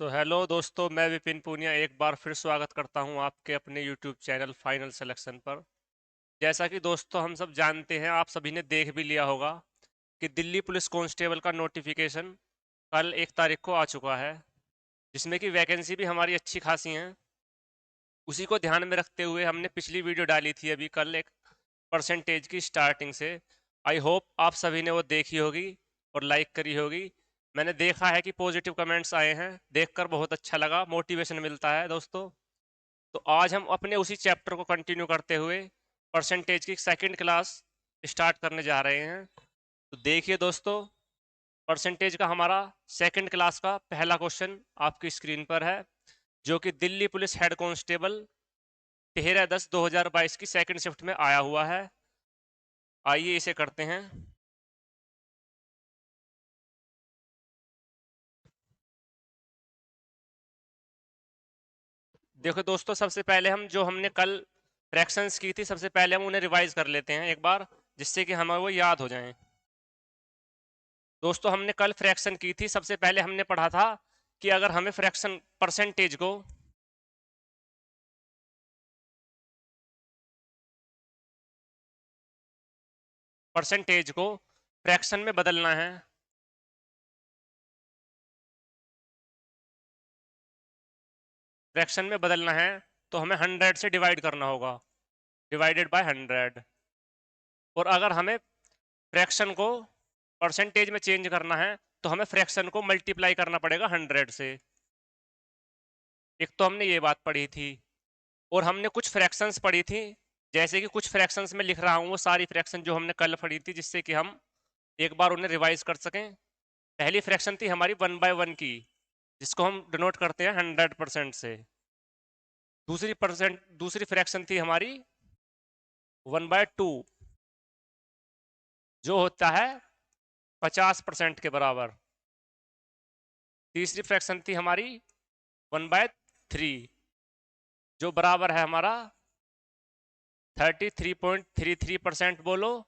तो हेलो दोस्तों, मैं विपिन पूनिया एक बार फिर स्वागत करता हूं आपके अपने यूट्यूब चैनल फाइनल सिलेक्शन पर। जैसा कि दोस्तों हम सब जानते हैं, आप सभी ने देख भी लिया होगा कि दिल्ली पुलिस कांस्टेबल का नोटिफिकेशन कल 1 तारीख को आ चुका है, जिसमें कि वैकेंसी भी हमारी अच्छी खासी हैं। उसी को ध्यान में रखते हुए हमने पिछली वीडियो डाली थी अभी कल एक परसेंटेज की स्टार्टिंग से। आई होप आप सभी ने वो देखी होगी और लाइक करी होगी। मैंने देखा है कि पॉजिटिव कमेंट्स आए हैं, देखकर बहुत अच्छा लगा, मोटिवेशन मिलता है दोस्तों। तो आज हम अपने उसी चैप्टर को कंटिन्यू करते हुए परसेंटेज की सेकंड क्लास स्टार्ट करने जा रहे हैं। तो देखिए दोस्तों, परसेंटेज का हमारा सेकंड क्लास का पहला क्वेश्चन आपकी स्क्रीन पर है, जो कि दिल्ली पुलिस हेड कांस्टेबल 13/10/2022 की सेकंड शिफ्ट में आया हुआ है। आइए इसे करते हैं। देखो दोस्तों, सबसे पहले हम जो हमने कल फ्रैक्शंस की थी, सबसे पहले हम उन्हें रिवाइज कर लेते हैं एक बार, जिससे कि हमें वो याद हो जाएं। दोस्तों, हमने कल फ्रैक्शन की थी। सबसे पहले हमने पढ़ा था कि अगर हमें फ्रैक्शन परसेंटेज को फ्रैक्शन में बदलना है, तो हमें 100 से डिवाइड करना होगा, डिवाइडेड बाय 100। और अगर हमें फ्रैक्शन को परसेंटेज में चेंज करना है, तो हमें फ्रैक्शन को मल्टीप्लाई करना पड़ेगा 100 से। एक तो हमने ये बात पढ़ी थी। और हमने कुछ फ्रैक्शंस पढ़ी थी, जैसे कि कुछ फ्रैक्शंस में लिख रहा हूँ वो सारी फ्रैक्शन जो हमने कल पढ़ी थी, जिससे कि हम एक बार उन्हें रिवाइज कर सकें। पहली फ्रैक्शन थी हमारी 1/1 की, जिसको हम डिनोट करते हैं 100% से। दूसरी फ्रैक्शन थी हमारी 1/2, जो होता है 50% के बराबर। तीसरी फ्रैक्शन थी हमारी 1/3, जो बराबर है हमारा 33.33% बोलो,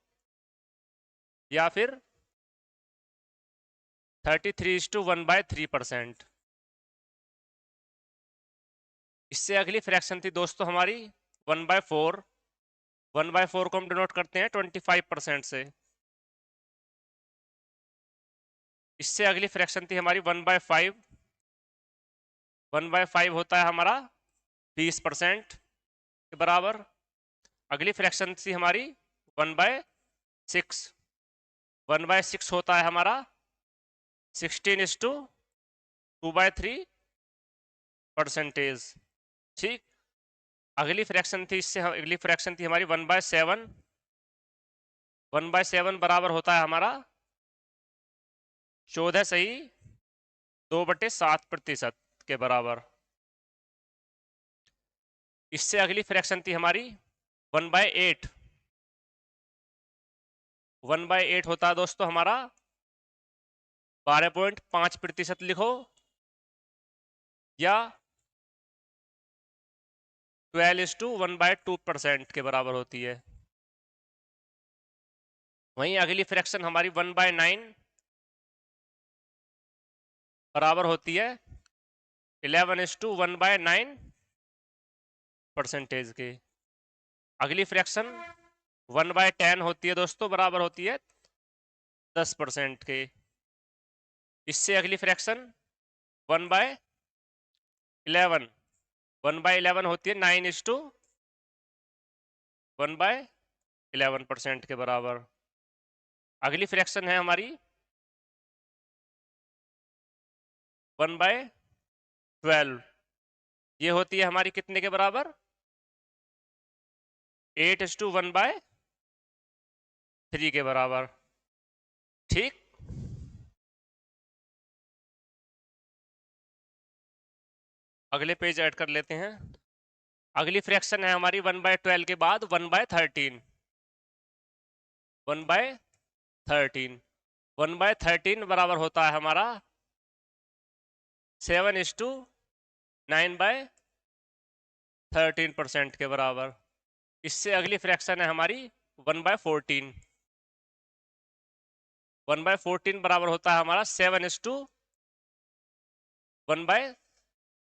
या फिर 33:1/3%। इससे अगली फ्रैक्शन थी दोस्तों हमारी 1/4। 1/4 को हम डिनोट करते हैं 25% से। इससे अगली फ्रैक्शन थी हमारी 1/5। 1/5 होता है हमारा 20% के बराबर। अगली फ्रैक्शन थी हमारी 1/6। 1/6 होता है हमारा 16:2/3%। ठीक। अगली फ्रैक्शन थी हमारी 1/7। 1/7 बराबर होता है हमारा 14.2/7% के बराबर। इससे अगली फ्रैक्शन थी हमारी 1/8। 1/8 होता है दोस्तों हमारा 12.5% लिखो, या 12:1/2% के बराबर होती है। वहीं अगली फ्रैक्शन हमारी 1/9 बराबर होती है 11:1/9% के। अगली फ्रैक्शन 1/10 होती है दोस्तों, बराबर होती है 10% के। इससे अगली फ्रैक्शन 1/11 1/11 होती है 9:1/11% के बराबर। अगली फ्रैक्शन है हमारी 1/12। ये होती है हमारी कितने के बराबर? 8:1/3 के बराबर। ठीक। अगले पेज ऐड कर लेते हैं। अगली फ्रैक्शन है हमारी 1/12 के बाद 1/13। 1/13 1/13 बराबर होता है हमारा 7:9/13% के बराबर। इससे अगली फ्रैक्शन है हमारी 1/14। 1/14 बराबर होता है हमारा 7:1/13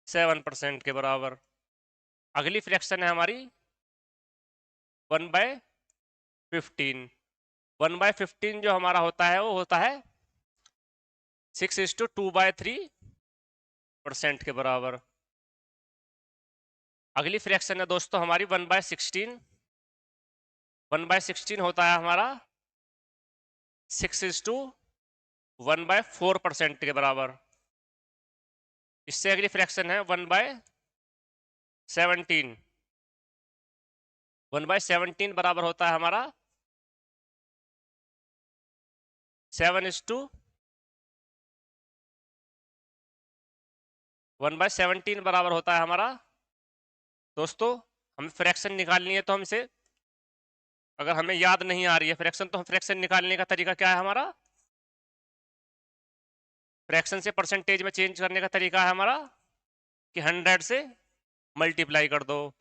7% के बराबर। अगली फ्रैक्शन है हमारी 1/15। 1/15 जो हमारा होता है वो होता है 6:2/3% के बराबर। अगली फ्रैक्शन है दोस्तों हमारी 1/16। 1/16 होता है हमारा 6:1/4% के बराबर। इससे अगली फ्रैक्शन है 1/17। 1/17 बराबर होता है हमारा 1/17 बराबर होता है हमारा दोस्तों, हमें फ्रैक्शन निकालनी है तो हमसे अगर हमें याद नहीं आ रही है फ्रैक्शन, तो हम फ्रैक्शन निकालने का तरीका क्या है हमारा, फ्रैक्शन से परसेंटेज में चेंज करने का तरीका है हमारा कि 100 से मल्टीप्लाई कर दो।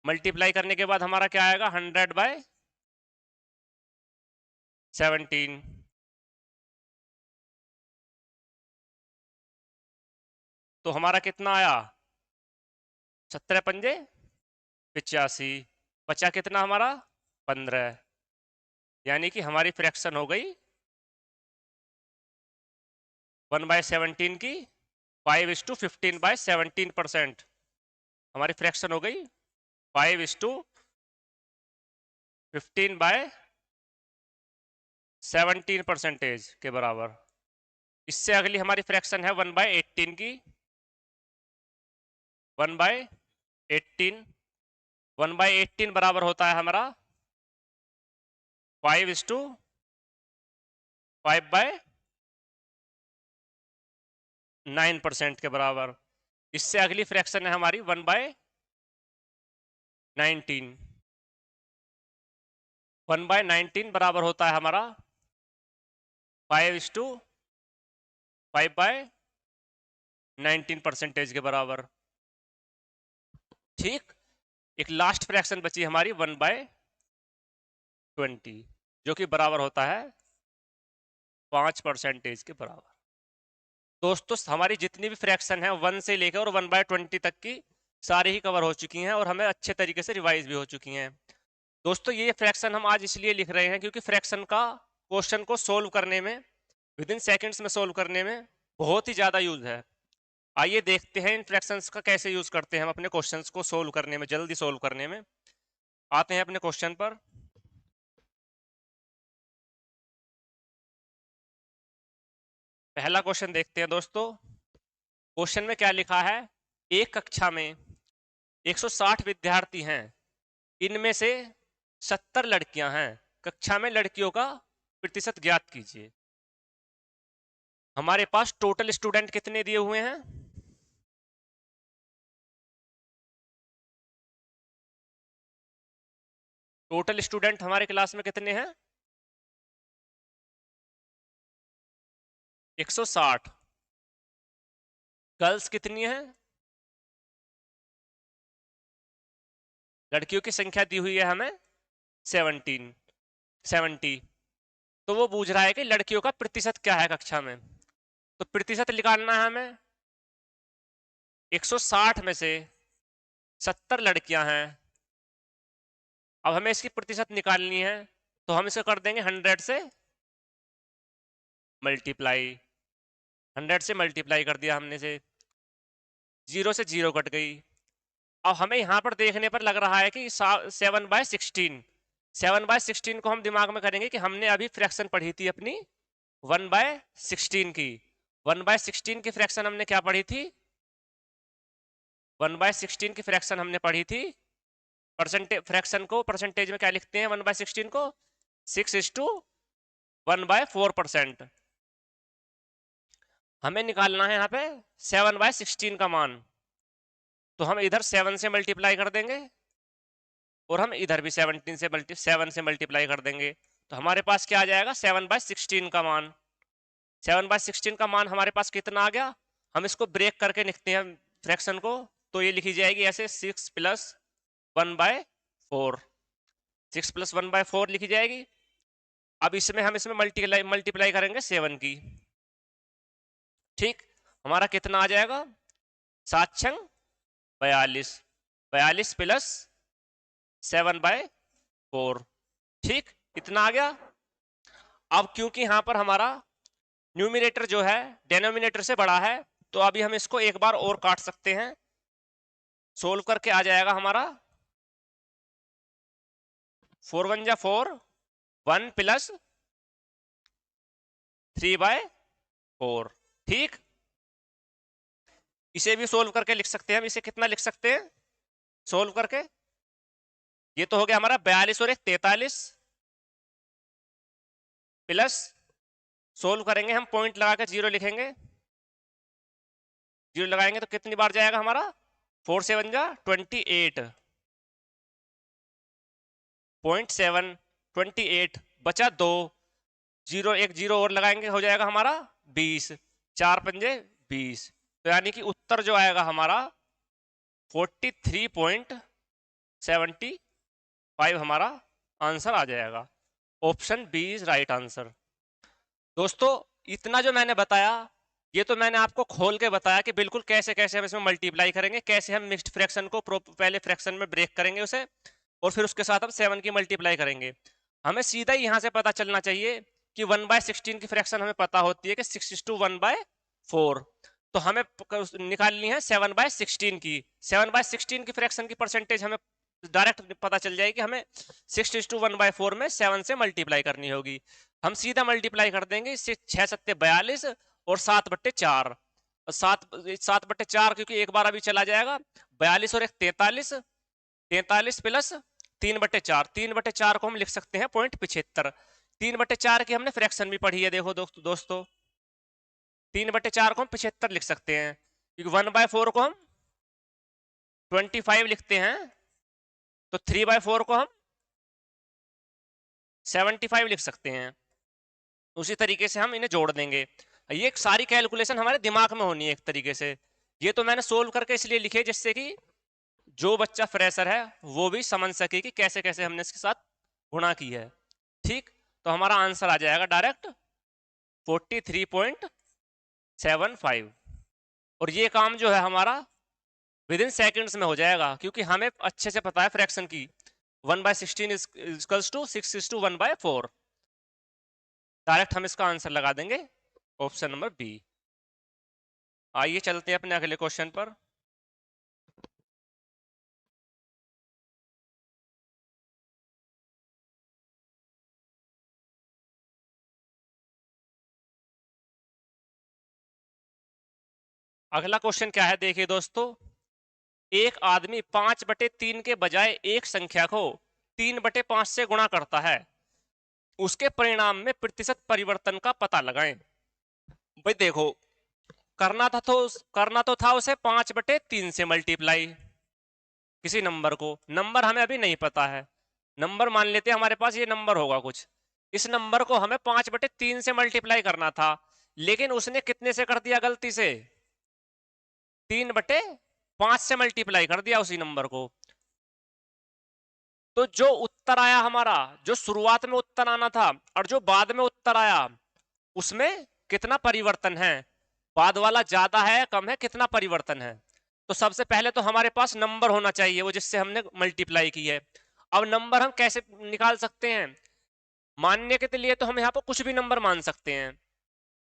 मल्टीप्लाई करने के बाद हमारा क्या आएगा, 100/17। तो हमारा कितना आया, 17×5 = 85। बचा कितना हमारा 15। यानी कि हमारी फ्रैक्शन हो गई 1/17 की 5:15/17%। हमारी फ्रैक्शन हो गई 5:15/17% के बराबर। इससे अगली हमारी फ्रैक्शन है 1/18 की। 1/18 1/18 बराबर होता है हमारा 5:5/9% के बराबर। इससे अगली फ्रैक्शन है हमारी 1/19। 1/19 बराबर होता है हमारा 5:5/19% के बराबर। ठीक, एक लास्ट फ्रैक्शन बची हमारी 1/20, जो कि बराबर होता है 5% के बराबर। दोस्तों हमारी जितनी भी फ्रैक्शन है 1 से लेकर और 1/20 तक की सारी ही कवर हो चुकी हैं और हमें अच्छे तरीके से रिवाइज भी हो चुकी हैं। दोस्तों ये फ्रैक्शन हम आज इसलिए लिख रहे हैं क्योंकि फ्रैक्शन का क्वेश्चन को सोल्व करने में, विद इन सेकेंड्स में सोल्व करने में बहुत ही ज्यादा यूज है। आइए देखते हैं इन फ्रैक्शंस का कैसे यूज करते हैं हम अपने क्वेश्चंस को सोल्व करने में, जल्दी सोल्व करने में। आते हैं अपने क्वेश्चन पर। पहला क्वेश्चन देखते हैं दोस्तों। क्वेश्चन में क्या लिखा है, एक कक्षा में 160 विद्यार्थी हैं, इनमें से 70 लड़कियां हैं, कक्षा में लड़कियों का प्रतिशत ज्ञात कीजिए। हमारे पास टोटल स्टूडेंट कितने दिए हुए हैं, टोटल स्टूडेंट हमारे क्लास में कितने हैं 160। गर्ल्स कितनी है, लड़कियों की संख्या दी हुई है हमें 70। तो वो पूछ रहा है कि लड़कियों का प्रतिशत क्या है कक्षा में। तो प्रतिशत निकालना है हमें, 160 में से 70 लड़कियां हैं, अब हमें इसकी प्रतिशत निकालनी है। तो हम इसे कर देंगे 100 से मल्टीप्लाई। 100 से मल्टीप्लाई कर दिया हमने से, 0 से 0 कट गई। अब हमें यहां पर देखने पर लग रहा है कि 7/16, 7/16 को हम दिमाग में करेंगे कि हमने अभी फ्रैक्शन पढ़ी थी अपनी 1/16 की। 1/16 की फ्रैक्शन हमने क्या पढ़ी थी, 1/16 की फ्रैक्शन हमने पढ़ी थी, परसेंटेज फ्रैक्शन को परसेंटेज में क्या लिखते हैं 1/16 को, 6:1/4%। हमें निकालना है यहाँ पे 7/16 का मान। तो हम इधर 7 से मल्टीप्लाई कर देंगे और हम इधर भी 7 से मल्टीप्लाई कर देंगे। तो हमारे पास क्या आ जाएगा 7/16 का मान। 7/16 का मान हमारे पास कितना आ गया, हम इसको ब्रेक करके लिखते हैं फ्रैक्शन को। तो ये लिखी जाएगी ऐसे 6 + 1/4, 6 + 1/4 लिखी जाएगी। अब इसमें हम इसमें मल्टीप्लाई करेंगे 7 की। ठीक, हमारा कितना आ जाएगा 7 छंग 42, 42 प्लस 7/4। ठीक, इतना आ गया। अब क्योंकि यहां पर हमारा न्यूमिनेटर जो है डेनोमिनेटर से बड़ा है, तो अभी हम इसको एक बार और काट सकते हैं। सोल्व करके आ जाएगा हमारा 4 1 जा 4, 1 प्लस 3/4। ठीक, इसे भी सोल्व करके लिख सकते हैं हम। इसे कितना लिख सकते हैं सोल्व करके? ये तो हो गया हमारा 42 और 1 43, प्लस सोल्व करेंगे हम, पॉइंट लगा के 0 लिखेंगे। 0 लगाएंगे तो कितनी बार जाएगा हमारा? 4 7 जा 28, 0.7 28 बचा 2, 0 1 0 और लगाएंगे, हो जाएगा हमारा 20, 4 पंजे 20। तो यानी कि उत्तर जो आएगा हमारा 43.75 हमारा आंसर आ जाएगा। Option B is right answer. दोस्तों, इतना जो मैंने बताया, ये तो मैंने आपको खोल के बताया कि बिल्कुल कैसे कैसे हम इसमें मल्टीप्लाई करेंगे, कैसे हम मिक्स्ड फ्रैक्शन को पहले फ्रैक्शन में ब्रेक करेंगे उसे, और फिर उसके साथ हम 7 की मल्टीप्लाई करेंगे। हमें सीधा ही यहां से पता चलना चाहिए कि 1/16 की फ्रैक्शन हमें पता होती है कि 6:1/4। तो हमें निकालनी है 7/16 की। 7/16 की फ्रैक्शन की परसेंटेज हमें डायरेक्ट पता चल जाएगी कि हमें 6:1/4 में 7 से मल्टीप्लाई करनी होगी। हम सीधा मल्टीप्लाई कर देंगे, इससे 6 7 42 और 7/4। 7/4 क्योंकि एक बार अभी चला जाएगा, 42 और 1 43, 43 प्लस 3/4, 3/4 को हम लिख सकते हैं 0.75। 3/4 की हमने फ्रैक्शन भी पढ़ी है, देखो दोस्तों 3/4 को हम 75 लिख सकते हैं, क्योंकि 1/4 को हम 25 लिखते हैं, तो 3/4 को हम 75 लिख सकते हैं। उसी तरीके से हम इन्हें जोड़ देंगे। ये सारी कैलकुलेशन हमारे दिमाग में होनी है एक तरीके से। ये तो मैंने सोल्व करके इसलिए लिखे जिससे कि जो बच्चा फ्रेशर है वो भी समझ सके कि कैसे कैसे हमने इसके साथ गुणा की है। ठीक, तो हमारा आंसर आ जाएगा डायरेक्ट 43.75। और ये काम जो है हमारा विद इन सेकेंड्स में हो जाएगा, क्योंकि हमें अच्छे से पता है फ्रैक्शन की 1/16 इक्वल्स टू 6:1/4। डायरेक्ट हम इसका आंसर लगा देंगे ऑप्शन नंबर बी। आइए चलते हैं अपने अगले क्वेश्चन पर। अगला क्वेश्चन क्या है, देखिए दोस्तों, एक आदमी 5/3 के बजाय एक संख्या को 3/5 से गुणा करता है, उसके परिणाम में प्रतिशत परिवर्तन का पता लगाएं। भाई देखो, करना तो था उसे 5/3 से मल्टीप्लाई किसी नंबर को। नंबर हमें अभी नहीं पता है, नंबर मान लेते हैं हमारे पास ये नंबर होगा कुछ। इस नंबर को हमें 5/3 से मल्टीप्लाई करना था, लेकिन उसने कितने से कर दिया गलती से? 3/5 से मल्टीप्लाई कर दिया उसी नंबर को। तो जो उत्तर आया हमारा, जो शुरुआत में उत्तर आना था और जो बाद में उत्तर आया, उसमें कितना परिवर्तन है? बाद वाला ज्यादा है कम है, कितना परिवर्तन है? तो सबसे पहले तो हमारे पास नंबर होना चाहिए वो जिससे हमने मल्टीप्लाई की है। अब नंबर हम कैसे निकाल सकते हैं? मानने के लिए तो हम यहाँ पर कुछ भी नंबर मान सकते हैं,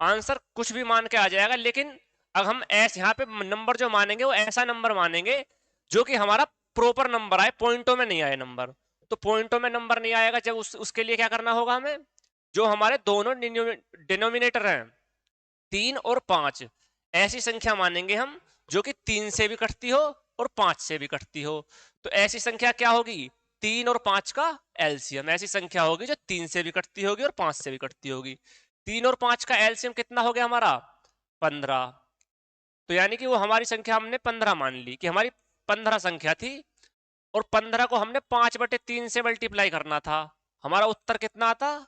आंसर कुछ भी मान के आ जाएगा। लेकिन अब हम ऐसे यहाँ पे नंबर जो मानेंगे वो ऐसा नंबर मानेंगे जो कि हमारा प्रॉपर नंबर आए, पॉइंटों में नहीं आए नंबर। तो पॉइंटों में नंबर नहीं आएगा जब उसके लिए क्या करना होगा हमें? जो हमारे दोनों डिनोमिनेटर हैं 3 और 5, ऐसी संख्या मानेंगे हम जो कि 3 से भी कटती हो और 5 से भी कटती हो। तो ऐसी संख्या क्या होगी? 3 और 5 का एलसीएम। ऐसी संख्या होगी जो 3 से भी कटती होगी और 5 से भी कटती होगी। 3 और 5 का एलसीएम कितना हो गया हमारा? 15। तो यानी कि वो हमारी संख्या हमने 15 मान ली कि हमारी 15 संख्या थी, और 15 को हमने 5/3 से मल्टीप्लाई करना था। हमारा उत्तर कितना आता?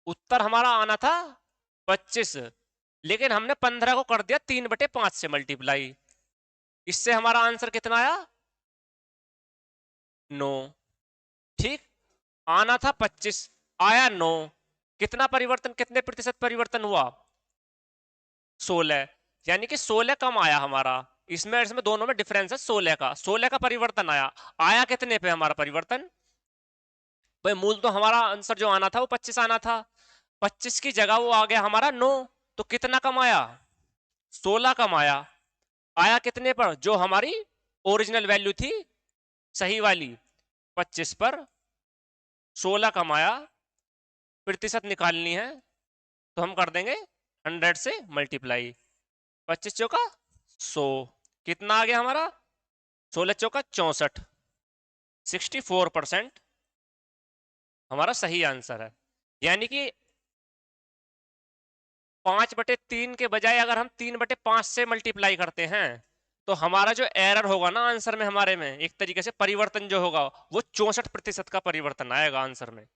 उत्तर हमारा आना था 25, लेकिन हमने 15 को कर दिया 3/5 से मल्टीप्लाई। इससे हमारा आंसर कितना आया? 9। ठीक, आना था 25, आया 9। कितना परिवर्तन, कितने प्रतिशत परिवर्तन हुआ? 16। यानी कि 16 कम आया हमारा। इसमें दोनों में डिफरेंस है 16 का परिवर्तन आया। आया कितने पे हमारा परिवर्तन? भाई मूल तो हमारा आंसर जो आना था वो 25 आना था, 25 की जगह वो आ गया हमारा 9। तो कितना कम आया? 16 कम आया। आया कितने पर? जो हमारी ओरिजिनल वैल्यू थी सही वाली, 25 पर 16 कम आया। प्रतिशत निकालनी है तो हम कर देंगे 100 से मल्टीप्लाई। 25 चौका 100, कितना आ गया हमारा? 16 चौका 64, 64% हमारा सही आंसर है। यानी कि 5/3 के बजाय अगर हम 3/5 से मल्टीप्लाई करते हैं तो हमारा जो एरर होगा ना आंसर में, हमारे में एक तरीके से परिवर्तन जो होगा वो 64% का परिवर्तन आएगा आंसर में।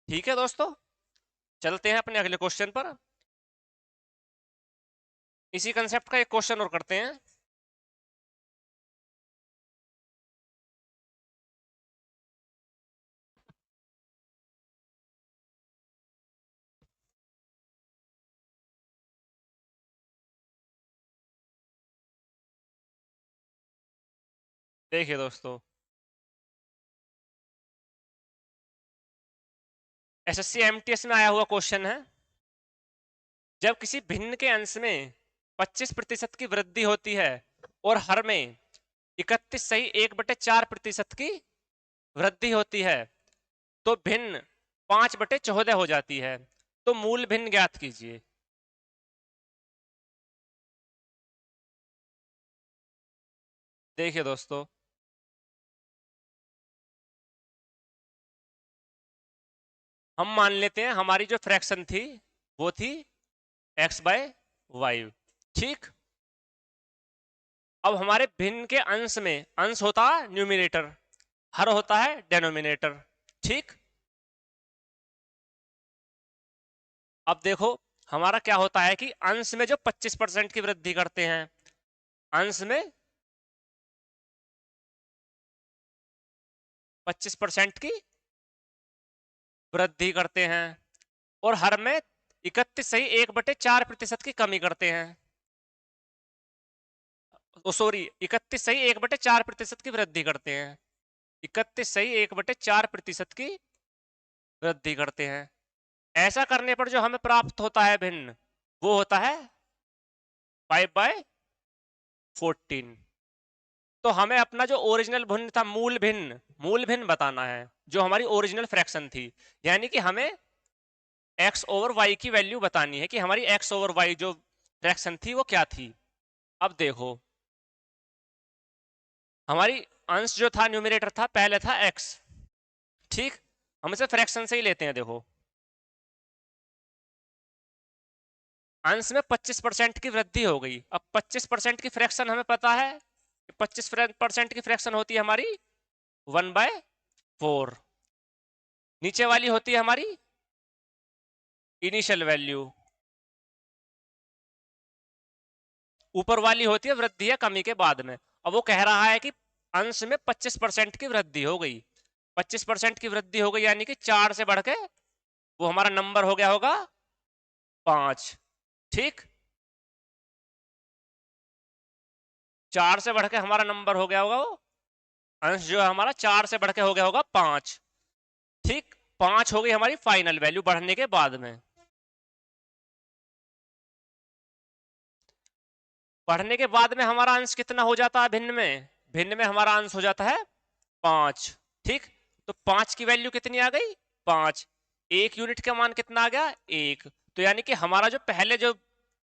ठीक है दोस्तों, चलते हैं अपने अगले क्वेश्चन पर। इसी कंसेप्ट का एक क्वेश्चन और करते हैं। देखिए दोस्तों, एसएससी एमटीएस में आया हुआ क्वेश्चन है। जब किसी भिन्न के अंश में 25% की वृद्धि होती है और हर में 31 सही 1/4% की वृद्धि होती है तो भिन्न 5/14 हो जाती है, तो मूल भिन्न ज्ञात कीजिए। देखिए दोस्तों, हम मान लेते हैं हमारी जो फ्रैक्शन थी वो थी x/y। ठीक, अब हमारे भिन्न के अंश में अंश होता है न्यूमिनेटर, हर होता है डेनोमिनेटर। ठीक, अब देखो हमारा क्या होता है कि अंश में जो 25% की वृद्धि करते हैं, अंश में 25% की वृद्धि करते हैं और हर में 31 सही 1/4% की कमी करते हैं। सॉरी, 31 सही 1/4% की वृद्धि करते हैं। 31 सही 1/4% की वृद्धि करते हैं। ऐसा करने पर जो हमें प्राप्त होता है भिन्न, वो होता है 5/14। तो हमें अपना जो ओरिजिनल भिन्न था, मूल भिन्न बताना है जो हमारी ओरिजिनल फ्रैक्शन थी। यानी कि हमें x/y की वैल्यू बतानी है कि हमारी x/y जो फ्रैक्शन थी वो क्या थी। अब देखो, हमारी अंश जो था न्यूमरेटर था पहले था x। ठीक, हम इसे फ्रैक्शन से ही लेते हैं। देखो अंश में 25% की वृद्धि हो गई। अब 25% की फ्रैक्शन हमें पता है, 25% की फ्रैक्शन होती है हमारी 1/4। नीचे वाली होती है हमारी इनिशियल वैल्यू, ऊपर वाली होती है वृद्धि या कमी के बाद में। अब वो कह रहा है कि अंश में 25% की वृद्धि हो गई। 25% की वृद्धि हो गई यानी कि 4 से बढ़ के वो हमारा नंबर हो गया होगा 5। ठीक, 4 से बढ़ के हमारा नंबर हो गया होगा वो अंश जो है हमारा 4 से बढ़ के हो गया होगा 5। ठीक, 5 हो गई हमारी फाइनल वैल्यू बढ़ने के बाद में। बढ़ने के बाद में हमारा अंश कितना हो जाता है भिन्न में? भिन्न में हमारा अंश हो जाता है 5। ठीक, तो 5 की वैल्यू कितनी आ गई? 5। 1 यूनिट का मान कितना आ गया? 1। तो यानी कि हमारा जो पहले जो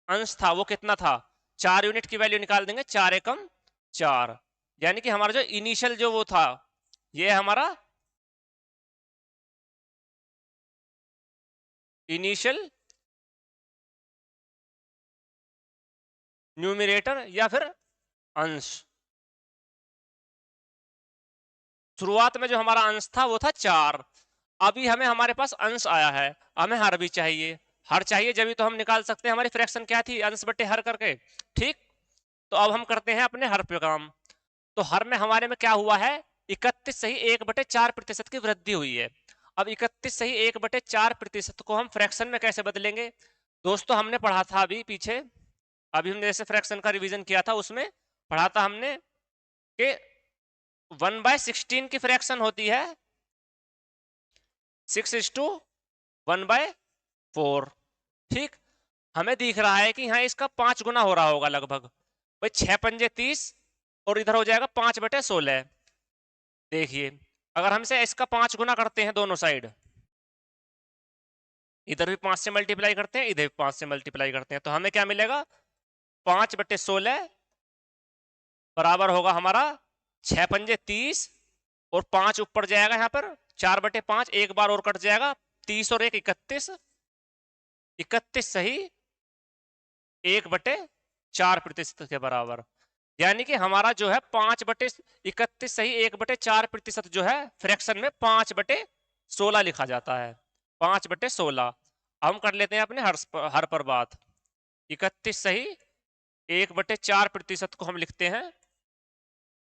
अंश था वो कितना था? 4 यूनिट की वैल्यू निकाल देंगे, 4 एकम 4। यानी कि हमारा जो इनिशियल जो वो था, ये हमारा इनिशियल न्यूमिनेटर या फिर अंश। शुरुआत में जो हमारा अंश था वो था 4। अभी हमें हमारे पास अंश आया है, हमें हर भी चाहिए। हर चाहिए जब तो हम निकाल सकते हैं हमारी फ्रैक्शन क्या थी, अंश बटे हर करके। ठीक, तो अब हम करते हैं अपने हर पे काम। तो हर में हमारे में क्या हुआ है? 31 सही 1/4% की वृद्धि हुई है। अब 31 सही 1/4% को हम फ्रैक्शन में कैसे बदलेंगे? दोस्तों हमने पढ़ा था अभी पीछे अभी हमने जैसे फ्रैक्शन का रिवीजन किया था, उसमें पढ़ा था हमने कि 1/16 की फ्रैक्शन होती है 6:1/4। ठीक, हमें दिख रहा है कि यहाँ इसका 5 गुना हो रहा होगा लगभग। भाई 6×5 = 30 और इधर हो जाएगा 5/16। देखिए, अगर हमसे इसका 5 गुना करते हैं दोनों साइड, इधर भी 5 से मल्टीप्लाई करते हैं, इधर भी 5 से मल्टीप्लाई करते हैं, तो हमें क्या मिलेगा? 5/16 बराबर होगा हमारा 6×5 = 30 और 5 ऊपर जाएगा यहाँ पर 4/5, एक बार और कट जाएगा, 30 और 1 = 31, 31 सही 1/4% के बराबर। यानी कि हमारा जो है 5/31 सही 1/4% जो है फ्रैक्शन में 5/16 लिखा जाता है। 5/16। हम कर लेते हैं अपने हर पर बात। 31 सही 1/4% को हम लिखते हैं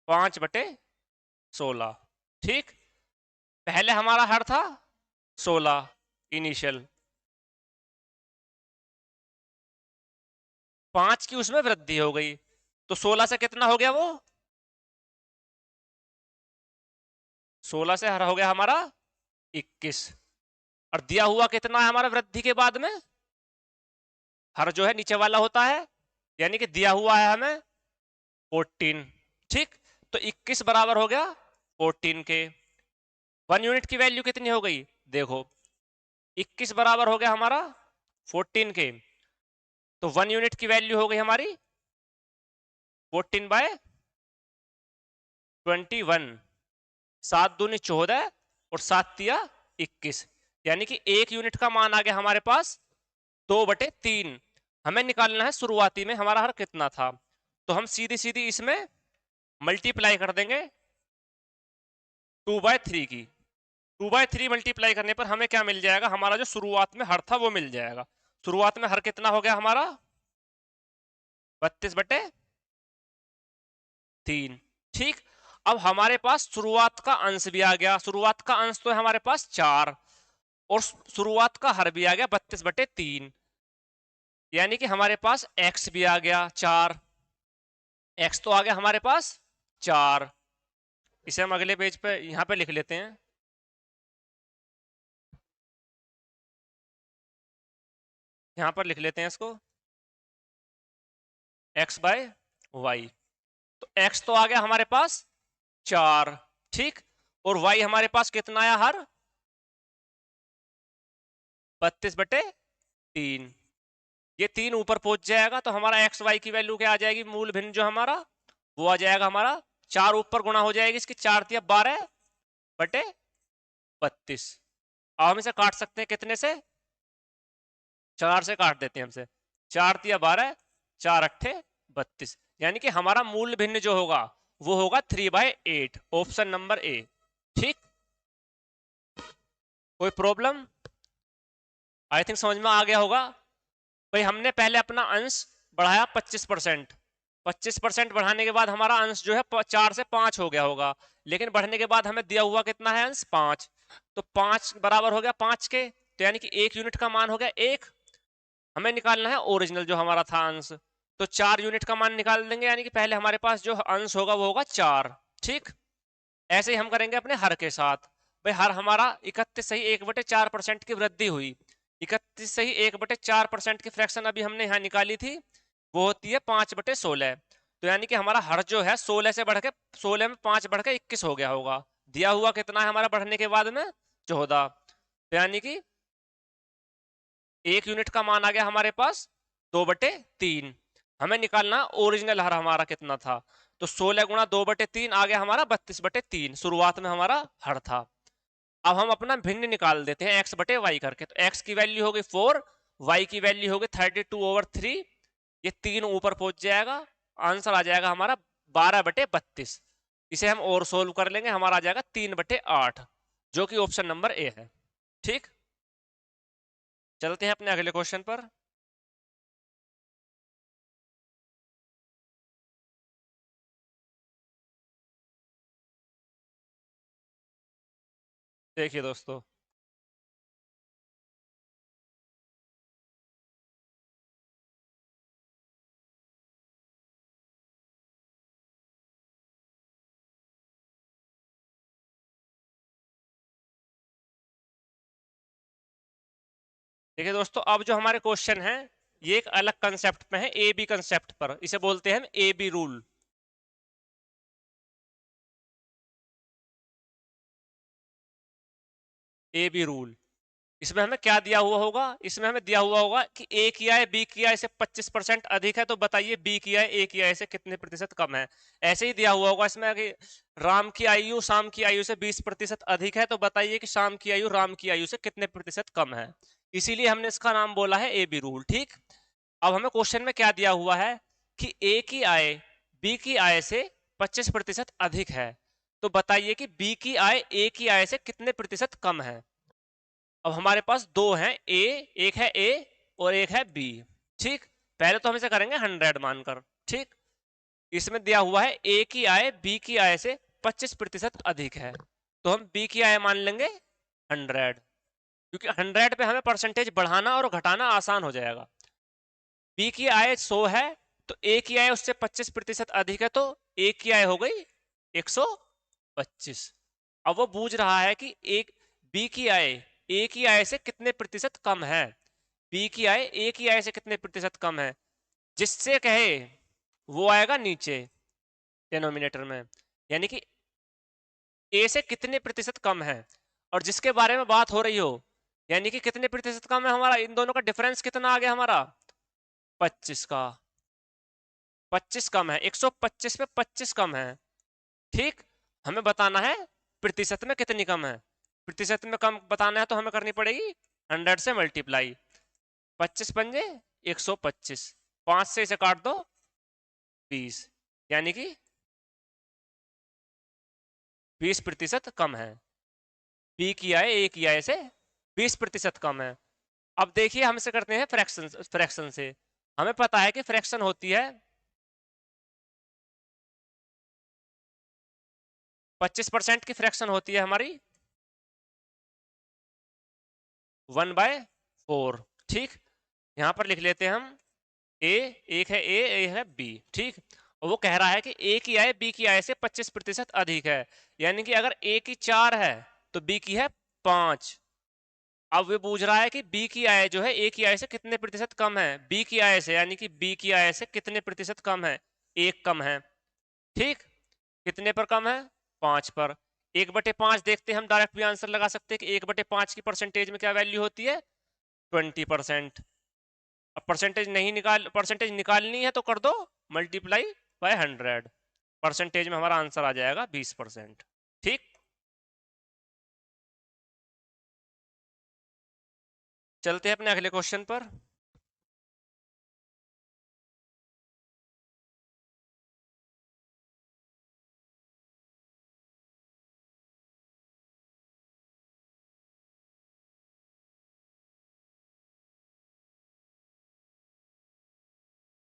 5/16। ठीक, पहले हमारा हर था 16 इनिशियल, 5 की उसमें वृद्धि हो गई, तो 16 से कितना हो गया? वो 16 से हर हो गया हमारा 21। और दिया हुआ कितना है हमारा वृद्धि के बाद में? हर जो है नीचे वाला होता है, यानी कि दिया हुआ है हमें 14। ठीक, तो 21 बराबर हो गया 14 के। 1 यूनिट की वैल्यू कितनी हो गई? देखो, 21 बराबर हो गया हमारा 14 के, तो 1 यूनिट की वैल्यू हो गई हमारी 14/21। 7 दूनी 14 और 7 तिया 21, यानी कि 1 यूनिट का मान आ गया हमारे पास 2/3। हमें निकालना है शुरुआती में हमारा हर कितना था, तो हम सीधी सीधी इसमें मल्टीप्लाई कर देंगे 2/3 की। 2/3 मल्टीप्लाई करने पर हमें क्या मिल जाएगा? हमारा जो शुरुआत में हर था वो मिल जाएगा। शुरुआत में हर कितना हो गया हमारा? 32/3। ठीक, अब हमारे पास शुरुआत का अंश भी आ गया। शुरुआत का अंश तो है हमारे पास 4 और शुरुआत का हर भी आ गया 32/3, यानी कि हमारे पास x भी आ गया 4। x तो आ गया हमारे पास 4। इसे हम अगले पेज पे यहां पे लिख लेते हैं। यहां पर लिख लेते हैं इसको x/y। तो x तो आ गया हमारे पास 4। ठीक, और y हमारे पास कितना आया? हर 32/3। ये 3 ऊपर पहुंच जाएगा तो हमारा एक्स वाई की वैल्यू क्या आ जाएगी? मूल भिन्न जो हमारा वो आ जाएगा हमारा 4 ऊपर गुणा हो जाएगी इसकी, 4×12/32। अब हम इसे काट सकते हैं कितने से? 4 से काट देते हैं हमसे। 4×12, 4×8 = 32, यानी कि हमारा मूल भिन्न जो होगा वो होगा 3/8, ऑप्शन नंबर ए। ठीक, कोई प्रॉब्लम? आई थिंक समझ में आ गया होगा। भाई हमने पहले अपना अंश बढ़ाया 25%। 25% बढ़ाने के बाद हमारा अंश जो है 4 से 5 हो गया होगा, लेकिन बढ़ने के बाद हमें दिया हुआ कितना है अंश? 5। तो 5 बराबर हो गया 5 के, तो यानी कि 1 यूनिट का मान हो गया 1। हमें निकालना है ओरिजिनल जो हमारा था अंश, तो 4 यूनिट का मान निकाल देंगे, यानी कि पहले हमारे पास जो अंश होगा वो होगा 4। ठीक, ऐसे ही हम करेंगे अपने हर के साथ। भाई हर हमारा 31 सही 1/4% की वृद्धि हुई। 31 सही 1/4% की फ्रैक्शन अभी हमने यहाँ निकाली थी, वो होती है 5/16। तो यानी कि हमारा हर जो है 16 से बढ़ के 16 में 5 बढ़ के 21 हो गया होगा। दिया हुआ कितना है हमारा बढ़ने के बाद में? 14। तो यानी कि 1 यूनिट का मान आ गया हमारे पास 2/3। हमें निकालना ओरिजिनल हर हमारा कितना था, तो 16 × 2/3 आ गया हमारा 32/3। शुरुआत में हमारा हर था। अब हम अपना भिन्न निकाल देते हैं x/y करके, तो x की वैल्यू होगी 4, y की वैल्यू होगी 32/3। ये 3 ऊपर पहुंच जाएगा, आंसर आ जाएगा हमारा 12/32। इसे हम और सोल्व कर लेंगे, हमारा आ जाएगा 3/8, जो कि ऑप्शन नंबर ए है। ठीक, चलते हैं अपने अगले क्वेश्चन पर। देखिए दोस्तों, देखिए दोस्तों, अब जो हमारे क्वेश्चन है ये एक अलग कंसेप्ट में है, ए बी कंसेप्ट पर, इसे बोलते हैं हम A B rule. A B rule, इसमें हमें क्या दिया हुआ होगा, इसमें हमें दिया हुआ होगा कि ए की आय बी की आय से 25% अधिक है, तो बताइए बी की आय ए की आय से कितने प्रतिशत कम है। ऐसे ही दिया हुआ होगा इसमें कि राम की आयु शाम की आयु से 20% अधिक है, तो बताइए कि शाम की आयु राम की आयु से कितने प्रतिशत कम है। इसीलिए हमने इसका नाम बोला है ए बी रूल। ठीक, अब हमें क्वेश्चन में क्या दिया हुआ है कि ए की आय बी की आय से 25% अधिक है, तो बताइए कि बी की आय ए की आय से कितने प्रतिशत कम है। अब हमारे पास दो हैं ए, एक है ए और एक है बी। ठीक, पहले तो हम इसे करेंगे 100 मानकर। ठीक, इसमें दिया हुआ है ए की आय बी की आय से 25% अधिक है, तो हम बी की आय मान लेंगे 100, क्योंकि 100 पे हमें परसेंटेज बढ़ाना और घटाना आसान हो जाएगा। बी की आय 100 है, तो ए की आय उससे 25% अधिक है, तो ए की आय हो गई 125। अब वो पूछ रहा है कि एक बी की आय ए की आय से कितने प्रतिशत कम है, बी की आय ए की आय से कितने प्रतिशत कम है, जिससे कहे वो आएगा नीचे डिनोमिनेटर में, यानी कि ए से कितने प्रतिशत कम है, और जिसके बारे में बात हो रही हो, यानी कि कितने प्रतिशत कम है हमारा, इन दोनों का डिफरेंस कितना आ गया हमारा 25 का, 25 कम है, 125 पे 25 कम है। ठीक, हमें बताना है प्रतिशत में कितनी कम है, प्रतिशत में कम बताना है तो हमें करनी पड़ेगी 100 से मल्टीप्लाई, 25 पंजे 125, 5 से इसे काट दो 20, यानी कि 20% कम है, बी की आय ए की आय से 20% कम है। अब देखिए हम इसे करते हैं फ्रैक्शन, फ्रैक्शन से हमें पता है कि फ्रैक्शन होती है 25% की फ्रैक्शन होती है हमारी 1/4। ठीक, यहां पर लिख लेते हैं हम ए, एक है ए, एक है बी। ठीक, और वो कह रहा है कि ए की आय बी की आय से 25% अधिक है, यानी कि अगर ए की 4 है तो बी की है 5। अब वो पूछ रहा है कि बी की आय जो है ए की आय से कितने प्रतिशत कम है, बी की आय से, यानी कि बी की आय से कितने प्रतिशत कम है, एक कम है। ठीक, कितने पर कम है, 5 पर। 1/5 देखते हैं हम, डायरेक्ट भी आंसर लगा सकते हैं कि 1/5 की परसेंटेज में क्या वैल्यू होती है 20%। अब परसेंटेज निकालनी है तो कर दो मल्टीप्लाई बाय 100, परसेंटेज में हमारा आंसर आ जाएगा 20%। ठीक, चलते हैं अपने अगले क्वेश्चन पर।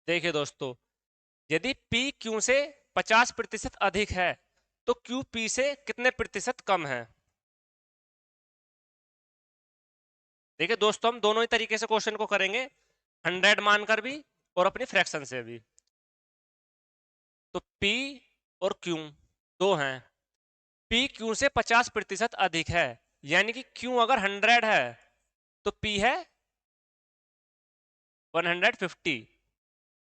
देखिए दोस्तों, यदि P Q से 50% अधिक है तो Q P से कितने प्रतिशत कम है। देखिए दोस्तों, हम दोनों ही तरीके से क्वेश्चन को करेंगे, 100 मानकर भी और अपनी फ्रैक्शन से भी। तो P और Q दो हैं, P Q से 50% अधिक है, यानी कि Q अगर 100 है तो P है 150।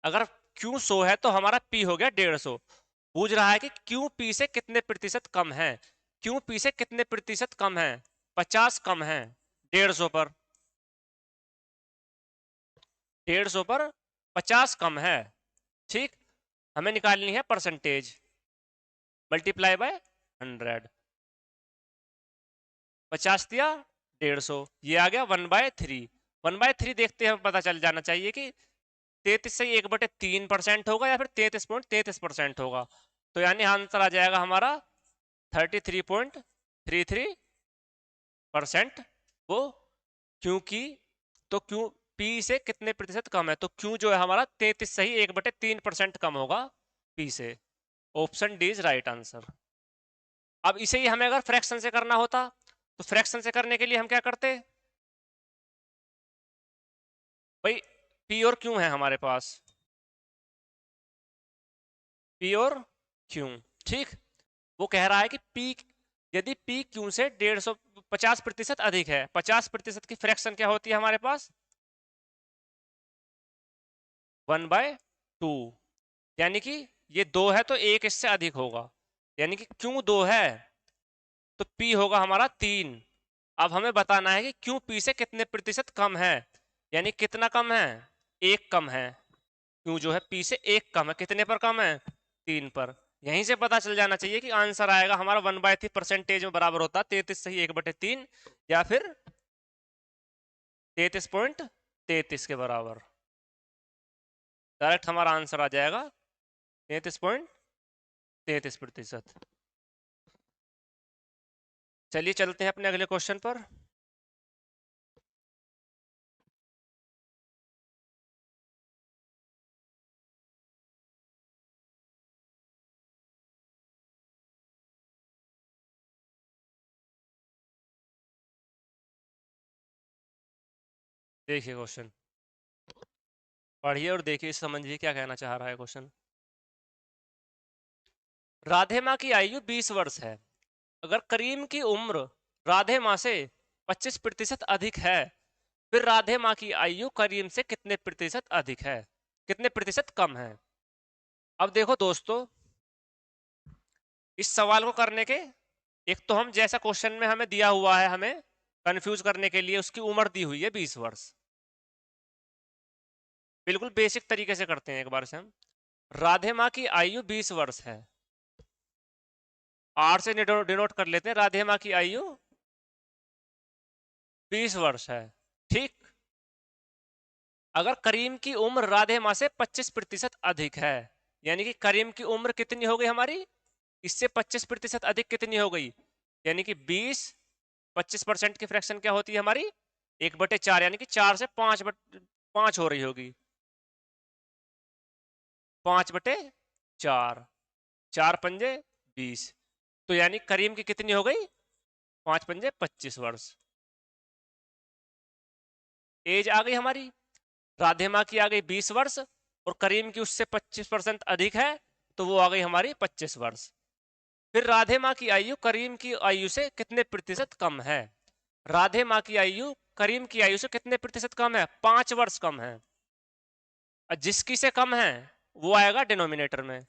अगर Q 100 है तो हमारा P हो गया 150। पूछ रहा है कि Q P से कितने प्रतिशत कम है, Q P से कितने प्रतिशत कम है, 50 कम है 150 पर, 150 पर 50 कम है। ठीक, हमें निकालनी है परसेंटेज, मल्टीप्लाई बाय 100, 50 दिया 150, ये आ गया 1/3। 1/3 देखते हैं, पता चल जाना चाहिए कि 33 से 1/3% होगा या फिर 33.33% होगा, तो यानी आंसर आ जाएगा हमारा 33.33%। वो क्योंकि, तो क्यों पी से कितने प्रतिशत कम है, तो क्यों जो है हमारा 33 से ही 1/3% कम होगा पी से। Option D is right answer. अब इसे ही हमें अगर फ्रैक्शन से करना होता तो फ्रैक्शन से करने के लिए हम क्या करते भाई, पी और क्यू है हमारे पास, पी और क्यू। ठीक, वो कह रहा है कि पी यदि पी क्यू से 50% अधिक है, 50% की फ्रैक्शन क्या होती है हमारे पास? 1/2। यानी कि ये 2 है तो 1 इससे अधिक होगा, यानी कि क्यों 2 है तो P होगा हमारा 3। अब हमें बताना है कि क्यों P से कितने प्रतिशत कम है, यानी कितना कम है? 1 कम है। क्यों जो है P से 1 कम है, कितने पर कम है? 3 पर। यहीं से पता चल जाना चाहिए कि आंसर आएगा हमारा 1/3 परसेंटेज में बराबर होता है 33 सही 1/3 या फिर 33.33 के बराबर। डायरेक्ट हमारा आंसर आ जाएगा 33.33%। चलिए चलते हैं अपने अगले क्वेश्चन पर। देखिए क्वेश्चन पढ़िए और देखिए, समझिए क्या कहना चाह रहा है क्वेश्चन। राधे माँ की आयु 20 वर्ष है। अगर करीम की उम्र राधे माँ से 25% अधिक है, फिर राधे माँ की आयु करीम से कितने प्रतिशत अधिक है, कितने प्रतिशत कम है? अब देखो दोस्तों, इस सवाल को करने के एक तो हम जैसा क्वेश्चन में हमें दिया हुआ है, हमें कंफ्यूज करने के लिए उसकी उम्र दी हुई है 20 वर्ष। बिल्कुल बेसिक तरीके से करते हैं एक बार से हम। राधे माँ की आयु 20 वर्ष है, आर से डिनोट कर लेते हैं, राधे माँ की आयु 20 वर्ष है, ठीक। अगर करीम की उम्र राधे माँ से 25% अधिक है, यानी कि करीम की उम्र कितनी हो गई हमारी, इससे 25% अधिक कितनी हो गई, यानी कि 20, 25% की फ्रैक्शन क्या होती है हमारी 1/4, यानी कि 4 से 5 हो रही होगी, 5/4, 4×5 = 20। तो यानी करीम की कितनी हो गई, 5×5 = 25 वर्ष एज आ गई हमारी। राधे माँ की आ गई 20 वर्ष और करीम की उससे 25% अधिक है, तो वो आ गई हमारी 25 वर्ष। फिर राधे माँ की आयु करीम की आयु से कितने प्रतिशत कम है? राधे माँ की आयु करीम की आयु से कितने प्रतिशत कम है? 5 वर्ष कम है। और जिसकी से कम है वो आएगा डिनोमिनेटर में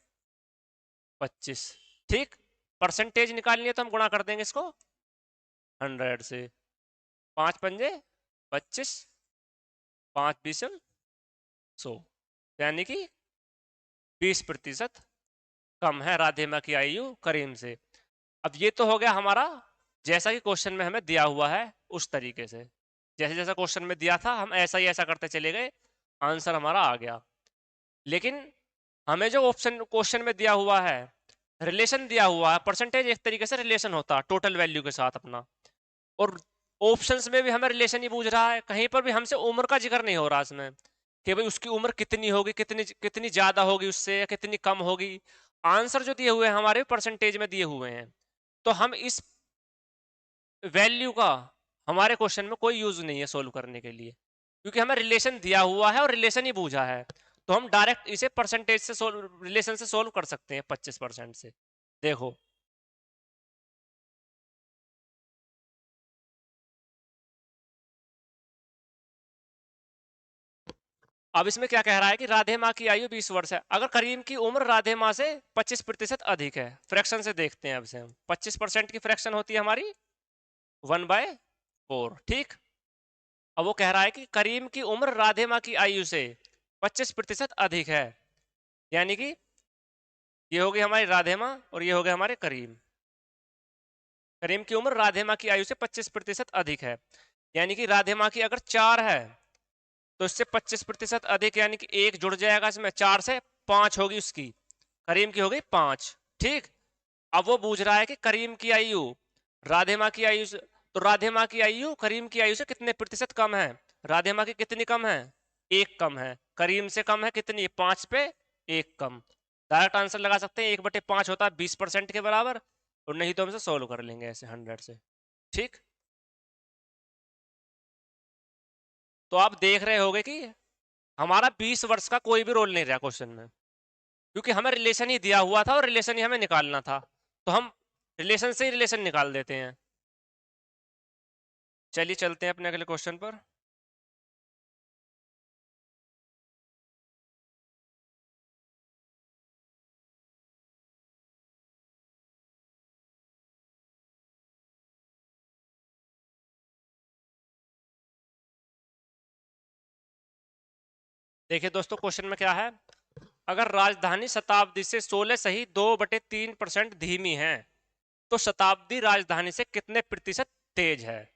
25, ठीक। परसेंटेज निकालनी है तो हम गुणा कर देंगे इसको 100 से। 5×5 = 25, 5×20 = 100, यानी कि 20% कम है राधे माँ की आयु करीम से। अब ये तो हो गया हमारा जैसा कि क्वेश्चन में हमें दिया हुआ है उस तरीके से, जैसे जैसा क्वेश्चन में दिया था हम ऐसा ही ऐसा करते चले गए, आंसर हमारा आ गया। लेकिन हमें जो ऑप्शन क्वेश्चन में दिया हुआ है, रिलेशन दिया हुआ है, परसेंटेज एक तरीके से रिलेशन होता है टोटल वैल्यू के साथ अपना, और ऑप्शंस में भी हमें रिलेशन ही पूछ रहा है, कहीं पर भी हमसे उम्र का जिक्र नहीं हो रहा इसमें कि भाई उसकी उम्र कितनी होगी, कितनी कितनी ज्यादा होगी उससे या कितनी कम होगी। आंसर जो दिए हुए हैं हमारे परसेंटेज में दिए हुए हैं, तो हम इस वैल्यू का हमारे क्वेश्चन में कोई यूज नहीं है सोल्व करने के लिए, क्योंकि हमें रिलेशन दिया हुआ है और रिलेशन ही पूछा है, तो हम डायरेक्ट इसे परसेंटेज से सोल्व, रिलेशन से सोल्व कर सकते हैं 25% से। देखो अब इसमें क्या कह रहा है कि राधे माँ की आयु 20 वर्ष है, अगर करीम की उम्र राधे माँ से 25% अधिक है। फ्रैक्शन से देखते हैं अब से हम, 25% की फ्रैक्शन होती है हमारी 1/4, ठीक। अब वो कह रहा है कि करीम की उम्र राधे माँ की आयु से 25% अधिक है, यानी कि ये हो गई हमारी राधे माँ और ये हो गया हमारे करीम। करीम की उम्र राधे माँ की आयु से 25% अधिक है, यानी कि राधे माँ की अगर 4 है तो इससे 25% अधिक, यानी कि 1 जुड़ जाएगा इसमें, 4 से 5 होगी उसकी, करीम की हो गई 5, ठीक। अब वो पूछ रहा है कि करीम की आयु राधे माँ की आयु से, तो राधे माँ की आयु करीम की आयु से कितने प्रतिशत कम है? राधे माँ की कितनी कम है? 1 कम है। करीम से कम है कितनी? 5/1 कम। डायरेक्ट आंसर लगा सकते हैं, 1/5 होता है 20% के बराबर, और नहीं तो हम इसे सोल्व कर लेंगे ऐसे 100 से, ठीक। तो आप देख रहे होगे कि हमारा 20 वर्ष का कोई भी रोल नहीं रहा क्वेश्चन में, क्योंकि हमें रिलेशन ही दिया हुआ था और रिलेशन ही हमें निकालना था। तो हम रिलेशन से ही रिलेशन निकाल देते हैं। चलिए चलते हैं अपने अगले क्वेश्चन पर। देखिए दोस्तों, क्वेश्चन में क्या है, अगर राजधानी शताब्दी से 16 सही 2/3% धीमी है तो शताब्दी राजधानी से कितने प्रतिशत तेज है।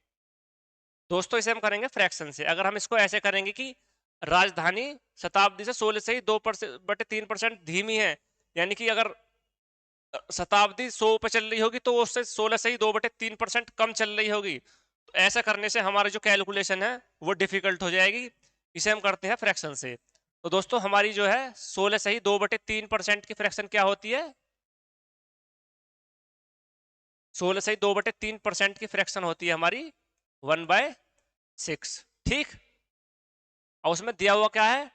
दोस्तों इसे हम करेंगे फ्रैक्शन से। अगर हम इसको ऐसे करेंगे कि राजधानी शताब्दी से 16 सही 2/3% धीमी है, यानी कि अगर शताब्दी 100 पे चल रही होगी तो वो उससे 16 से ही 2/3% कम चल रही होगी। तो ऐसा करने से हमारी जो कैलकुलेशन है वो डिफिकल्ट हो जाएगी। इसे हम करते हैं फ्रैक्शन से। तो दोस्तों हमारी जो है 16 से ही 2/3% की फ्रैक्शन क्या होती है, 16 से ही 2/3% की फ्रैक्शन होती है हमारी 1/6। ठीक, और उसमें दिया हुआ क्या है,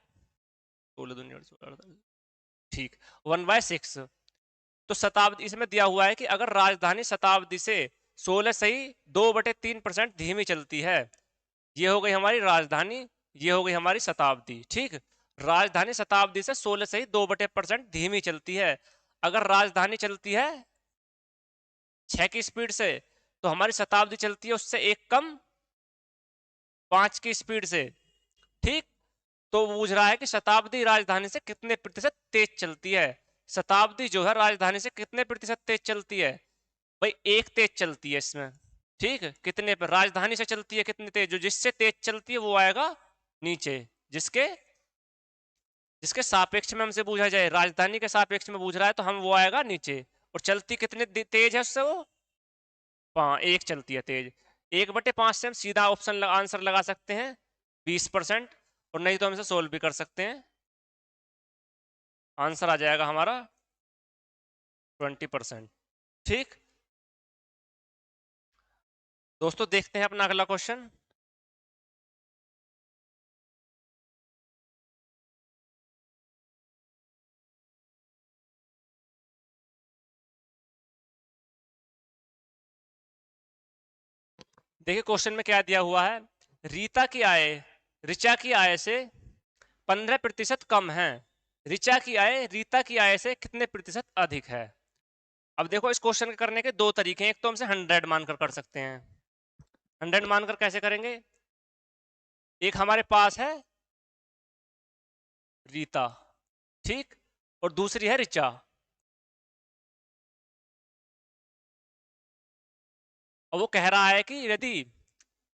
16 ठीक, 1/6। तो शताब्दी इसमें दिया हुआ है कि अगर राजधानी शताब्दी से 16 सही 2/3% धीमी चलती है, ये हो गई हमारी राजधानी, ये हो गई हमारी शताब्दी। ठीक, राजधानी शताब्दी से 16 सही 2% धीमी चलती है। अगर राजधानी चलती है 6 की स्पीड से तो हमारी शताब्दी चलती है उससे एक कम 5 की स्पीड से। ठीक, तो वो पूछ रहा है कि शताब्दी राजधानी से कितने प्रतिशत तेज चलती है। शताब्दी जो है राजधानी से कितने प्रतिशत तेज चलती है, भाई एक तेज चलती है इसमें। ठीक, कितने पर, राजधानी से चलती है कितनी तेज, जो जिससे तेज चलती है वो आएगा नीचे, जिसके जिसके सापेक्ष में हमसे पूछा जाए, राजधानी के सापेक्ष में पूछ रहा है तो हम वो आएगा नीचे। और चलती कितने तेज है उससे वो, 1 चलती है तेज। 1/5 से हम सीधा ऑप्शन आंसर लगा सकते हैं 20%, और नहीं तो हम इसे सोल्व भी कर सकते हैं। आंसर आ जाएगा हमारा 20%। ठीक दोस्तों, देखते हैं अपना अगला क्वेश्चन। देखिए क्वेश्चन में क्या दिया हुआ है, रीता की आय ऋचा की आय से 15% कम है, ऋचा की आय रीता की आय से कितने प्रतिशत अधिक है। अब देखो इस क्वेश्चन के करने के दो तरीके हैं, एक तो हमसे 100 मानकर कर सकते हैं। 100 मानकर कैसे करेंगे, एक हमारे पास है रीता, ठीक, और दूसरी है ऋचा। और वो कह रहा है कि यदि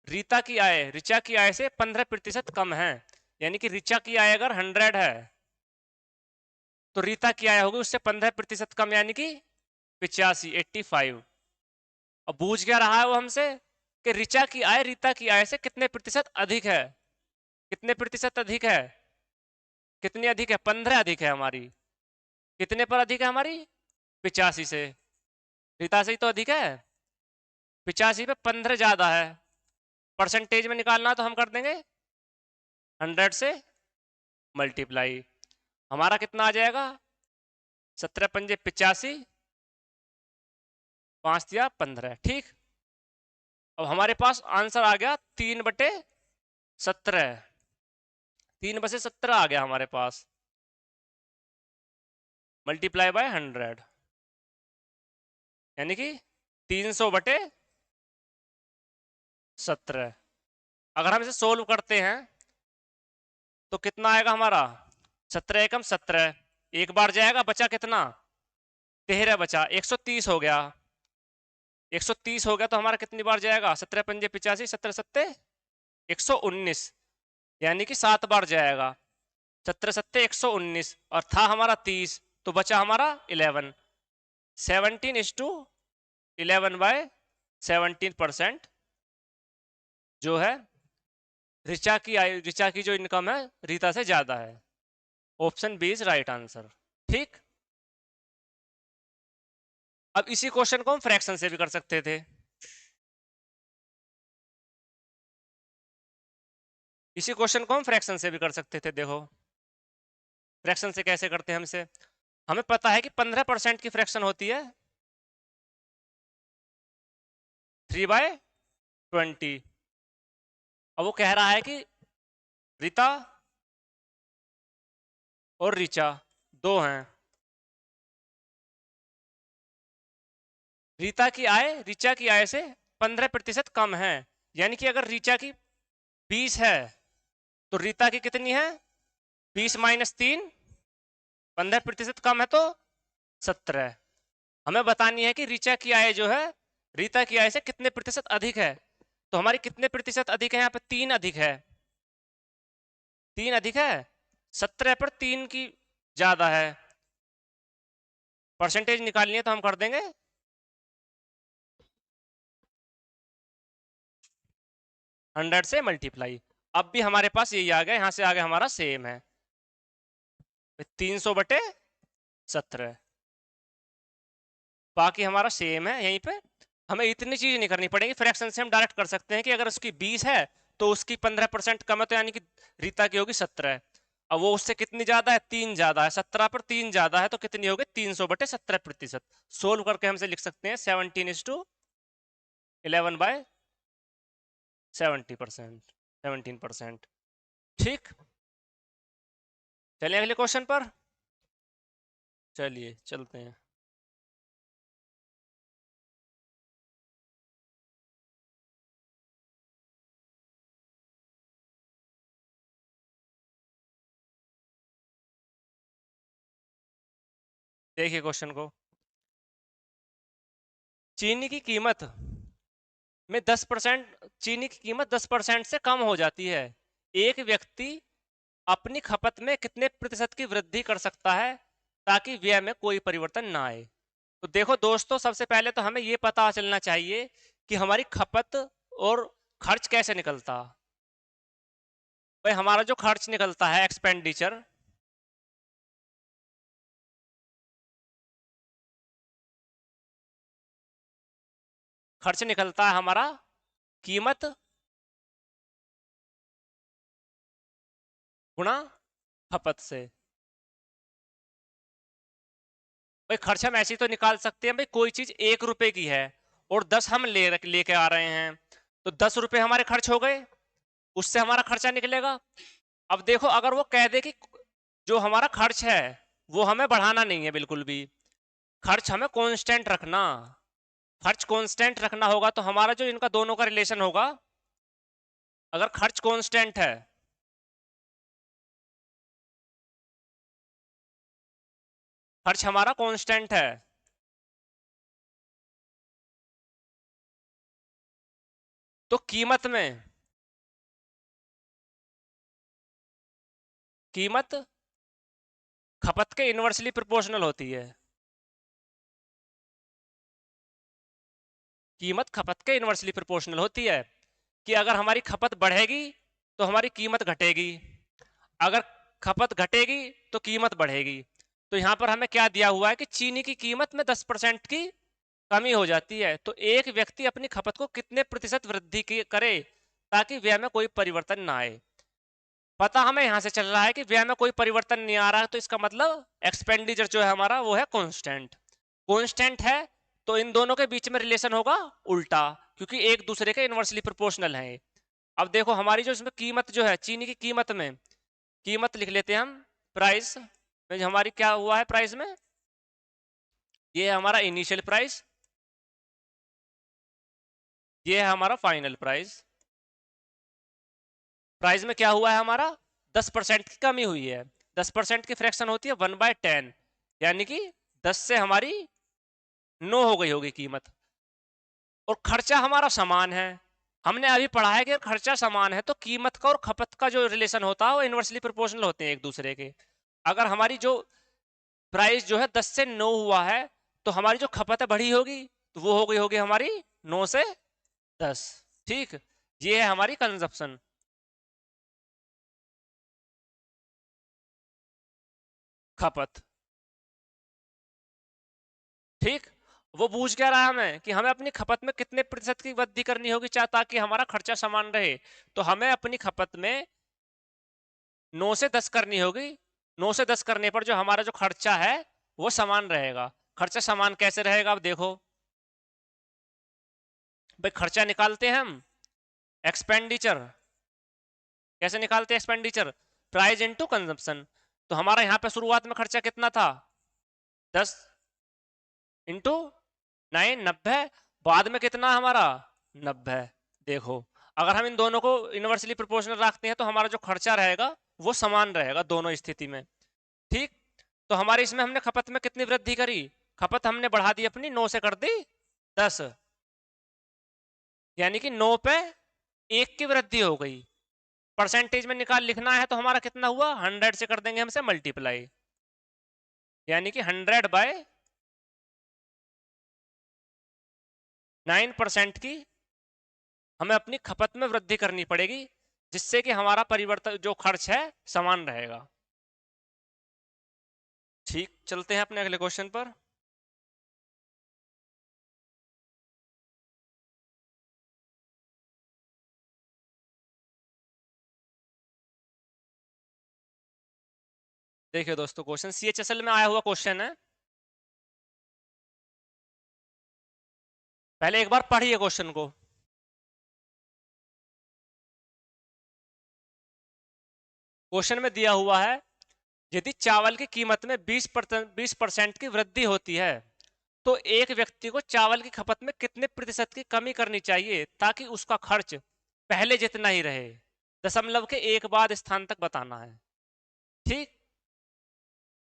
रीता की आय ऋचा की आय से 15% कम है, यानी कि ऋचा की आय अगर 100 है तो रीता की आय होगी उससे 15% कम, यानी कि 85, 85। अब पूछ क्या रहा है वो हमसे कि ऋचा की आय रीता की आय से कितने प्रतिशत अधिक है, कितने प्रतिशत अधिक है, कितनी अधिक है, 15 अधिक है हमारी। कितने पर अधिक है हमारी, 85 से, रीता से ही तो अधिक है, 85 पे 15 ज्यादा है। परसेंटेज में निकालना तो हम कर देंगे 100 से मल्टीप्लाई, हमारा कितना आ जाएगा, 17×5 = 85, 5×15। ठीक, अब हमारे पास आंसर आ गया 3/17, 3/17 आ गया हमारे पास, मल्टीप्लाई बाय 100, यानी कि 300/17। अगर हम इसे सोल्व करते हैं तो कितना आएगा हमारा, 17 एकम 17, एक बार जाएगा, बचा कितना, 13 बचा, 130 हो गया, 130 हो गया तो हमारा कितनी बार जाएगा, 17×5 = 85, 17×7 = 119, यानी कि 7 बार जाएगा, 17×7 = 119, और था हमारा 30, तो बचा हमारा 11, 17:11/17% जो है ऋचा की जो इनकम है रीता से ज्यादा है। Option B is right answer. ठीक, अब इसी क्वेश्चन को हम फ्रैक्शन से भी कर सकते थे। इसी क्वेश्चन को हम फ्रैक्शन से भी कर सकते थे। देखो फ्रैक्शन से कैसे करते हैं, हमसे हमें पता है कि 15% की फ्रैक्शन होती है 3/20। अब वो कह रहा है कि रीता और ऋचा दो हैं। रीता की आय ऋचा की आय से 15% कम है। यानी कि अगर ऋचा की 20 है तो रीता की कितनी है? 20 - 3, 15% कम है तो 17। हमें बतानी है कि ऋचा की आय जो है रीता की आय से कितने प्रतिशत अधिक है। तो हमारी कितने प्रतिशत अधिक है? यहाँ पे 3 अधिक है। 3 अधिक है, 17 पर 3 की ज्यादा है। परसेंटेज निकालनी है तो हम कर देंगे 100 से मल्टीप्लाई। अब भी हमारे पास यही आ गया, यहां से आगे हमारा सेम है 300/17। बाकी हमारा सेम है। यहीं पे हमें इतनी चीज नहीं करनी पड़ेगी, फ्रैक्शन से हम डायरेक्ट कर सकते हैं कि अगर उसकी 20 है तो उसकी 15% कम है, तो यानी कि रीता की होगी 17। अब वो उससे कितनी ज्यादा है? 3 ज्यादा है। 17 पर 3 ज्यादा है तो कितनी होगी? 300/17%। सोल्व करके हमसे लिख सकते हैं 17:11/70%, 17%। ठीक, चलिए अगले क्वेश्चन पर। चलिए चलते हैं। देखिए क्वेश्चन को, चीनी की कीमत में 10%, चीनी की कीमत 10% से कम हो जाती है। एक व्यक्ति अपनी खपत में कितने प्रतिशत की वृद्धि कर सकता है ताकि व्यय में कोई परिवर्तन ना आए? तो देखो दोस्तों, सबसे पहले तो हमें ये पता चलना चाहिए कि हमारी खपत और खर्च कैसे निकलता। भाई हमारा जो खर्च निकलता है, एक्सपेंडिचर, खर्च निकलता है हमारा कीमत गुणा खपत से। भाई खर्च हम ऐसे ही तो निकाल सकते हैं, भाई कोई चीज 1 रुपए की है और 10 हम लेके आ रहे हैं, तो 10 रुपए हमारे खर्च हो गए, उससे हमारा खर्चा निकलेगा। अब देखो, अगर वो कह दे कि जो हमारा खर्च है वो हमें बढ़ाना नहीं है बिल्कुल भी, खर्च हमें कांस्टेंट रखना, खर्च कांस्टेंट रखना होगा, तो हमारा जो इनका दोनों का रिलेशन होगा, अगर खर्च कांस्टेंट है, खर्च हमारा कांस्टेंट है, तो कीमत खपत के इनवर्सली प्रोपोर्शनल होती है। कीमत खपत के इनवर्सली प्रोपोर्शनल होती है कि अगर हमारी खपत बढ़ेगी तो हमारी कीमत घटेगी, अगर खपत घटेगी तो कीमत बढ़ेगी। तो यहां पर हमें क्या दिया हुआ है कि चीनी की कीमत में 10% की कमी हो जाती है, तो एक व्यक्ति अपनी खपत को कितने प्रतिशत वृद्धि करे ताकि व्यय में कोई परिवर्तन ना आए। पता हमें यहां से चल रहा है कि व्यय में कोई परिवर्तन नहीं आ रहा है, तो इसका मतलब एक्सपेंडिचर जो है हमारा वो है कांस्टेंट। कांस्टेंट है तो इन दोनों के बीच में रिलेशन होगा उल्टा, क्योंकि एक दूसरे के इनवर्सली प्रोपोर्शनल है। अब देखो हमारी जो इसमें कीमत जो है, चीनी की कीमत में, कीमत लिख लेते हैं हम, प्राइस में जो हमारी क्या हुआ है, प्राइस में ये है हमारा इनिशियल प्राइस, ये है हमारा फाइनल प्राइस। प्राइस में क्या हुआ है हमारा? 10% की कमी हुई है। 10% की फ्रैक्शन होती है 1/10, यानी कि 10 से हमारी 9 हो गई होगी कीमत। और खर्चा हमारा समान है। हमने अभी पढ़ा है कि खर्चा समान है तो कीमत का और खपत का जो रिलेशन होता है वो इनवर्सली प्रोपोर्शनल होते हैं एक दूसरे के। अगर हमारी जो प्राइस जो है 10 से 9 हुआ है तो हमारी जो खपत है बढ़ी होगी, तो वो हो गई होगी हमारी 9 से 10। ठीक, ये है हमारी कंजप्शन। खपत, ठीक। वो पूछ क्या रहा है हमें कि हमें अपनी खपत में कितने प्रतिशत की वृद्धि करनी होगी चाहे ताकि हमारा खर्चा समान रहे। तो हमें अपनी खपत में 9 से 10 करनी होगी। 9 से 10 करने पर जो हमारा जो खर्चा है वो समान रहेगा। खर्चा समान कैसे रहेगा? अब देखो, भाई खर्चा निकालते हैं हम एक्सपेंडिचर, कैसे निकालते हैं एक्सपेंडिचर, प्राइस इनटू कंजम्पशन। तो हमारा यहाँ पे शुरुआत में खर्चा कितना था, 10 इंटू 9, 90। बाद में कितना हमारा 90। देखो अगर हम इन दोनों को इनवर्सली प्रोपोर्शनल रखते हैं तो हमारा जो खर्चा रहेगा वो समान रहेगा दोनों स्थिति में। ठीक, तो हमारे इसमें हमने खपत में कितनी वृद्धि करी, खपत हमने बढ़ा दी अपनी 9 से कर दी 10, यानी कि 9 पे 1 की वृद्धि हो गई। परसेंटेज में निकाल लिखना है तो हमारा कितना हुआ, 100 से कर देंगे हमसे मल्टीप्लाई, यानी कि 100/9% की हमें अपनी खपत में वृद्धि करनी पड़ेगी, जिससे कि हमारा परिवर्तन जो खर्च है समान रहेगा। ठीक, चलते हैं अपने अगले क्वेश्चन पर। देखिए दोस्तों, क्वेश्चन सीएचएसएल में आया हुआ क्वेश्चन है, पहले एक बार पढ़िए क्वेश्चन को। क्वेश्चन में दिया हुआ है, यदि चावल की कीमत में 20% की वृद्धि होती है तो एक व्यक्ति को चावल की खपत में कितने प्रतिशत की कमी करनी चाहिए ताकि उसका खर्च पहले जितना ही रहे, दशमलव के एक बाद स्थान तक बताना है। ठीक,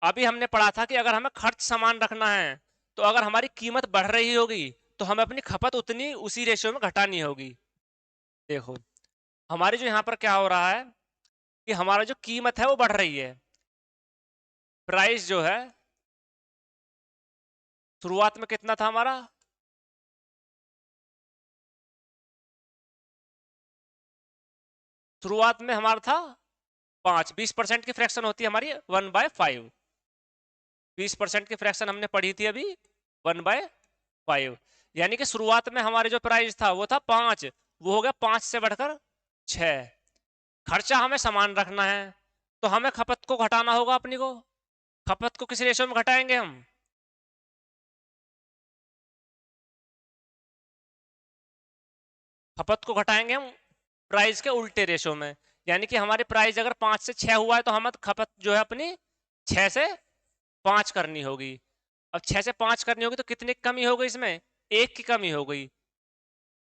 अभी हमने पढ़ा था कि अगर हमें खर्च समान रखना है तो अगर हमारी कीमत बढ़ रही होगी तो हमें अपनी खपत उतनी उसी रेशियो में घटानी होगी। देखो हमारी जो यहाँ पर क्या हो रहा है कि हमारा जो कीमत है वो बढ़ रही है, प्राइस जो है शुरुआत में कितना था हमारा, शुरुआत में हमारा था 5, 20% की फ्रैक्शन होती है हमारी 1/5, 20% की फ्रैक्शन हमने पढ़ी थी अभी 1/5, यानी कि शुरुआत में हमारे जो प्राइस था वो था 5, वो हो गया 5 से बढ़कर 6। खर्चा हमें समान रखना है तो हमें खपत को घटाना होगा अपनी को। खपत को किस रेशो में घटाएंगे हम, खपत को घटाएंगे हम प्राइस के उल्टे रेशो में, यानी कि हमारी प्राइस अगर 5 से 6 हुआ है तो हमें खपत जो है अपनी 6 से 5 करनी होगी। अब 6 से 5 करनी होगी तो कितनी कमी हो गई इसमें, 1 की कमी हो गई।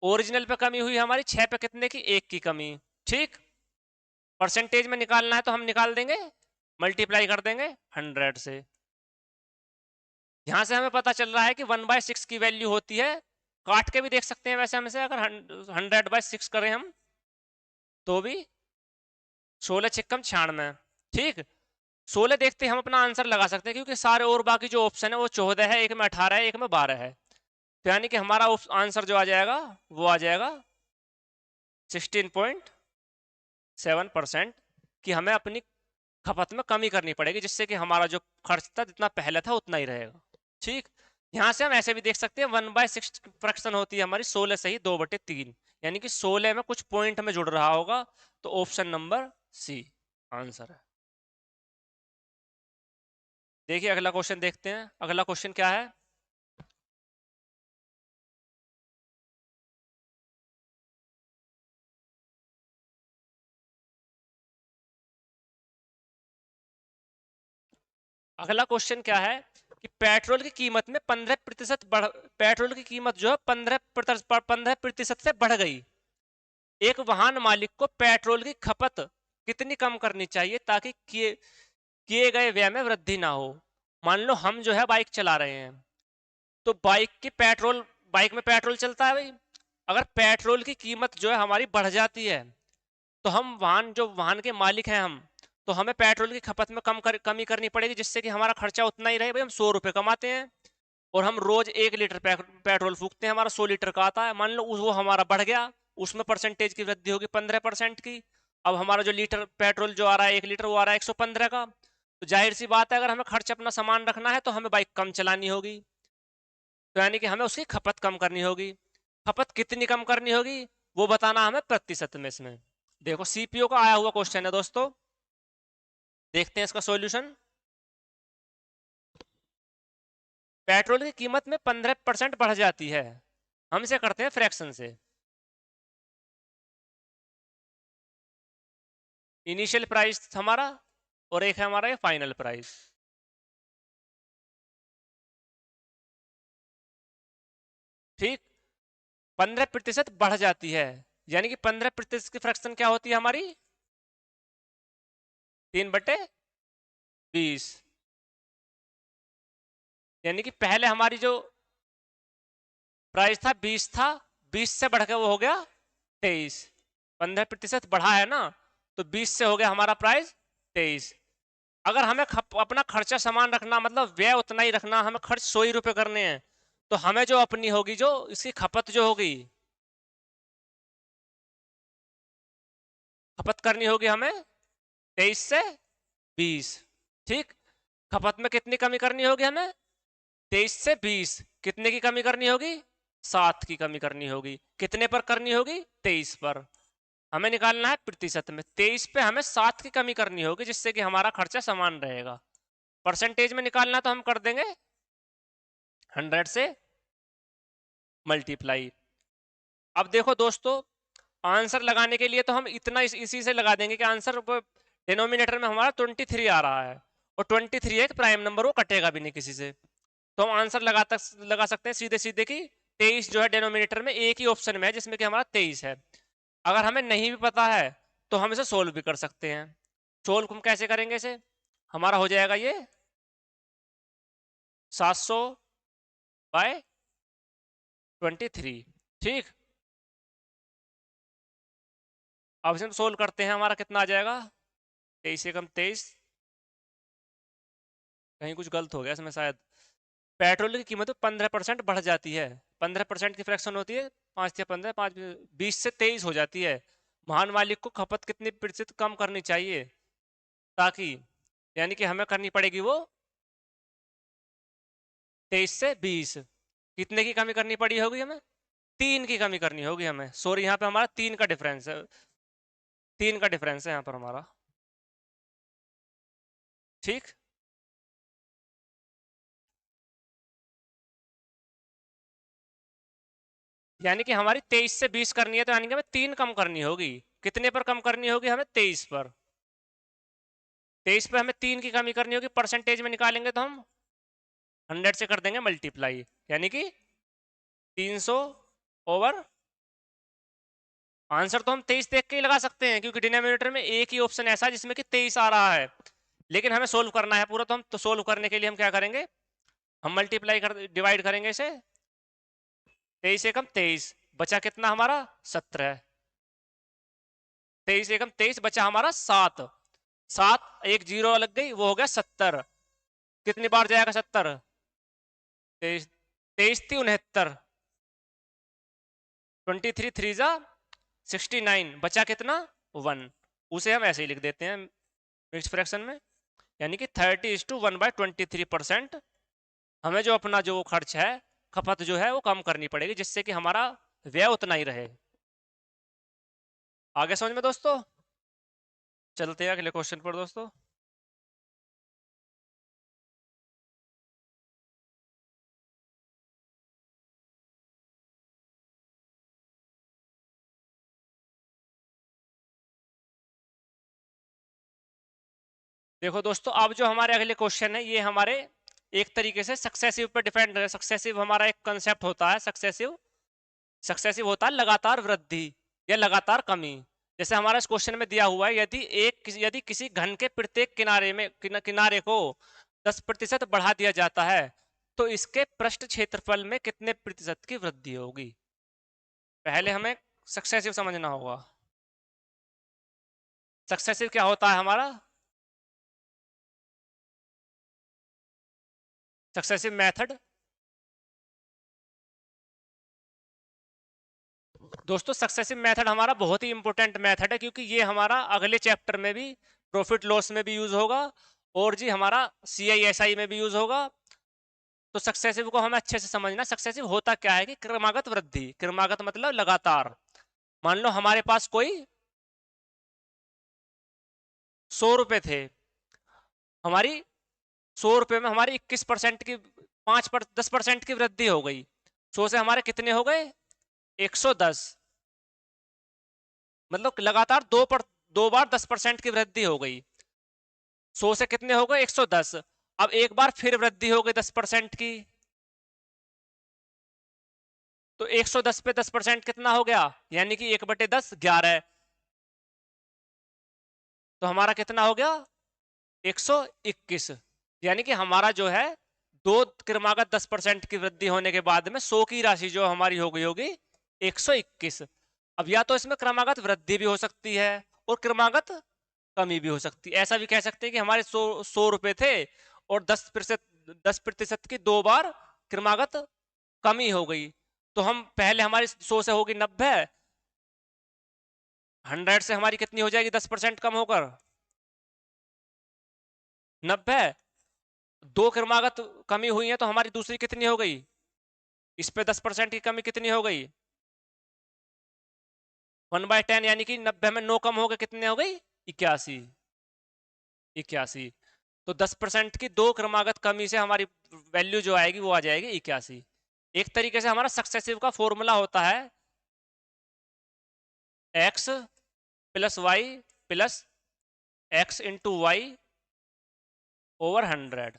ओरिजिनल पे कमी हुई हमारी 6 पे कितने की, 1 की कमी। ठीक, परसेंटेज में निकालना है तो हम निकाल देंगे, मल्टीप्लाई कर देंगे 100 से। यहां से हमें पता चल रहा है कि 1/6 की वैल्यू होती है, काट के भी देख सकते हैं वैसे हमें से, अगर 100/6 करें हम तो भी 16 छिक्कम 96। ठीक, 16 देखते हम अपना आंसर लगा सकते हैं क्योंकि सारे और बाकी जो ऑप्शन है वो 14 है, एक में 18 है, एक में 12 है, तो यानी कि हमारा आंसर जो आ जाएगा वो आ जाएगा 16.7% कि हमें अपनी खपत में कमी करनी पड़ेगी, जिससे कि हमारा जो खर्च था जितना पहले था उतना ही रहेगा। ठीक, यहां से हम ऐसे भी देख सकते हैं 1/6 फ्रैक्शन होती है हमारी 16 से ही 2/3, यानी कि 16 में कुछ पॉइंट में जुड़ रहा होगा, तो ऑप्शन नंबर सी आंसर है। देखिए अगला क्वेश्चन देखते हैं, अगला क्वेश्चन क्या है। अगला क्वेश्चन क्या है कि पेट्रोल की कीमत में 15% बढ़, पेट्रोल की कीमत जो है 15% से बढ़ गई। एक वाहन मालिक को पेट्रोल की खपत कितनी कम करनी चाहिए ताकि किए किए गए व्यय में वृद्धि ना हो। मान लो हम जो है बाइक चला रहे हैं तो बाइक में पेट्रोल चलता है भाई, अगर पेट्रोल की कीमत जो है हमारी बढ़ जाती है तो हम वाहन के मालिक हैं हम, तो हमें पेट्रोल की खपत में कमी करनी पड़ेगी, जिससे कि हमारा खर्चा उतना ही रहे। भाई हम 100 रुपए कमाते हैं और हम रोज 1 लीटर पेट्रोल फूकते हैं, हमारा 100 लीटर का आता है, मान लो वो हमारा बढ़ गया, उसमें परसेंटेज की वृद्धि होगी 15% की। अब हमारा जो लीटर पेट्रोल जो आ रहा है 1 लीटर वो आ रहा है 115 का, तो जाहिर सी बात है अगर हमें खर्च अपना समान रखना है तो हमें बाइक कम चलानी होगी, तो यानी कि हमें उसकी खपत कम करनी होगी। खपत कितनी कम करनी होगी वो बताना हमें प्रतिशत में इसमें। देखो सीपीओ का आया हुआ क्वेश्चन है दोस्तों, देखते हैं इसका सॉल्यूशन। पेट्रोल की कीमत में 15% बढ़ जाती है हम इसे करते हैं फ्रैक्शन से। इनिशियल प्राइस हमारा और एक है हमारा ये फाइनल प्राइस। ठीक, 15% बढ़ जाती है, यानी कि 15% की फ्रैक्शन क्या होती है हमारी, 3/20। यानी कि पहले हमारी जो प्राइस था 20 था, 20 से बढ़ के वो हो गया 23। 15% बढ़ा है ना, तो 20 से हो गया हमारा प्राइस 23। अगर हमें अपना खर्चा समान रखना, मतलब व्यय उतना ही रखना, हमें खर्च 100 ही रुपए करने हैं, तो हमें जो अपनी होगी, जो इसकी खपत जो होगी, खपत करनी होगी हमें 23 से 20। ठीक, खपत में कितनी कमी करनी होगी हमें, 23 से 20। कितने की कमी करनी होगी, 7 की कमी करनी होगी। कितने पर करनी होगी, 23 पर। हमें निकालना है प्रतिशत में, 23 पे हमें 7 की कमी करनी होगी, जिससे कि हमारा खर्चा समान रहेगा। परसेंटेज में निकालना तो हम कर देंगे 100 से मल्टीप्लाई। अब देखो दोस्तों, आंसर लगाने के लिए तो हम इतना इसी से लगा देंगे कि आंसर डिनोमिनेटर में हमारा 23 आ रहा है, और 23 एक प्राइम नंबर, वो कटेगा भी नहीं किसी से। तो हम आंसर लगा सकते हैं सीधे सीधे कि 23 जो है डिनोमिनेटर में एक ही ऑप्शन में है, जिसमें कि हमारा 23 है। अगर हमें नहीं भी पता है तो हम इसे सोल्व भी कर सकते हैं। सोल्व हम कैसे करेंगे इसे, हमारा हो जाएगा ये 700/23। ठीक, अब इसे हम सोल्व करते हैं, हमारा कितना आ जाएगा, 23 से कम 23। कहीं कुछ गलत हो गया इसमें शायद। पेट्रोल की कीमत 15% बढ़ जाती है। 15% की फ्रैक्शन होती है 5 या 15, 5 20 से 23 हो जाती है। महान मालिक को खपत कितनी प्रतिशत कम करनी चाहिए, ताकि, यानी कि हमें करनी पड़ेगी वो 23 से 20। कितने की कमी करनी पड़ी होगी हमें, 3 की कमी करनी होगी हमें। सॉरी, यहाँ पे हमारा 3 का डिफरेंस है, 3 का डिफरेंस है यहाँ पर हमारा। ठीक, यानी कि हमारी 23 से 20 करनी है, तो यानी कि हमें 3 कम करनी होगी। कितने पर कम करनी होगी हमें, 23 पर। 23 पे हमें 3 की कमी करनी होगी। परसेंटेज में निकालेंगे तो हम 100 से कर देंगे मल्टीप्लाई, यानी कि 300/। आंसर तो हम 23 देख के ही लगा सकते हैं, क्योंकि डिनोमिनेटर में एक ही ऑप्शन ऐसा है जिसमें कि 23 आ रहा है। लेकिन हमें सोल्व करना है पूरा, तो हम तो सोल्व करने के लिए हम क्या करेंगे, हम मल्टीप्लाई कर डिवाइड करेंगे इसे। 23 एकम 23, बचा कितना हमारा 17। 23 एकम 23, बचा हमारा 7। 7, एक जीरो लग गई, वो हो गया 70। कितनी बार जाएगा 70, 23, 23 थी 69, 23 3 जा 69, बचा कितना 1। उसे हम ऐसे ही लिख देते हैं मिक्स फ्रैक्शन में, यानी कि 30:1/23%। हमें जो अपना जो खर्च है, खपत जो है वो कम करनी पड़ेगी, जिससे कि हमारा व्यय उतना ही रहे। आगे समझ में दोस्तों, चलते हैं अगले क्वेश्चन पर दोस्तों। देखो दोस्तों, अब जो हमारे अगले क्वेश्चन है, ये हमारे एक तरीके से सक्सेसिव पर डिपेंड है। सक्सेसिव हमारा एक कंसेप्ट होता है, सक्सेसिव। सक्सेसिव होता है लगातार वृद्धि या लगातार कमी। जैसे हमारा इस क्वेश्चन में दिया हुआ है, यदि किसी घन के प्रत्येक किनारे को 10% बढ़ा दिया जाता है, तो इसके पृष्ठ क्षेत्रफल में कितने प्रतिशत की वृद्धि होगी। पहले हमें सक्सेसिव समझना होगा। सक्सेसिव क्या होता है हमारा, सक्सेसिव मेथड। दोस्तों, सक्सेसिव मेथड हमारा बहुत ही इंपॉर्टेंट मेथड है, क्योंकि ये हमारा अगले चैप्टर में भी, प्रॉफिट लॉस में भी यूज होगा, और जी हमारा CISI में भी यूज होगा। तो सक्सेसिव को हमें अच्छे से समझना। सक्सेसिव होता क्या है कि क्रमागत वृद्धि, क्रमागत मतलब लगातार। मान लो हमारे पास कोई 100 रुपए थे, हमारी 100 रुपए में हमारी 21% की, 10% की वृद्धि हो गई। 100 से हमारे कितने हो गए, 110, मतलब लगातार दो बार 10% की वृद्धि हो गई। 100 से कितने हो गए? 110। अब एक बार फिर वृद्धि हो गई 10% की, तो 110 पे 10% कितना हो गया? यानी कि 1/10 11। तो हमारा कितना हो गया? 121। यानी कि हमारा जो है, दो क्रमागत 10% की वृद्धि होने के बाद में 100 की राशि जो हमारी हो गई होगी 121। अब या तो इसमें क्रमागत वृद्धि भी हो सकती है और क्रमागत कमी भी हो सकती है। ऐसा भी कह सकते हैं कि हमारे 100 रुपए थे और 10% की दो बार क्रमागत कमी हो गई। तो हम पहले हमारी 100 से होगी 90, 100 से हमारी कितनी हो जाएगी 10% कम होकर? 90। दो क्रमागत कमी हुई है तो हमारी दूसरी कितनी हो गई? इस पे 10% की कमी कितनी हो गई? 1/10, यानी कि 90 में 9 कम हो गए, कितने हो गई? 81। 81। तो 10% की दो क्रमागत कमी से हमारी वैल्यू जो आएगी वो आ जाएगी 81। एक तरीके से हमारा सक्सेसिव का फॉर्मूला होता है x plus y plus x into y over 100।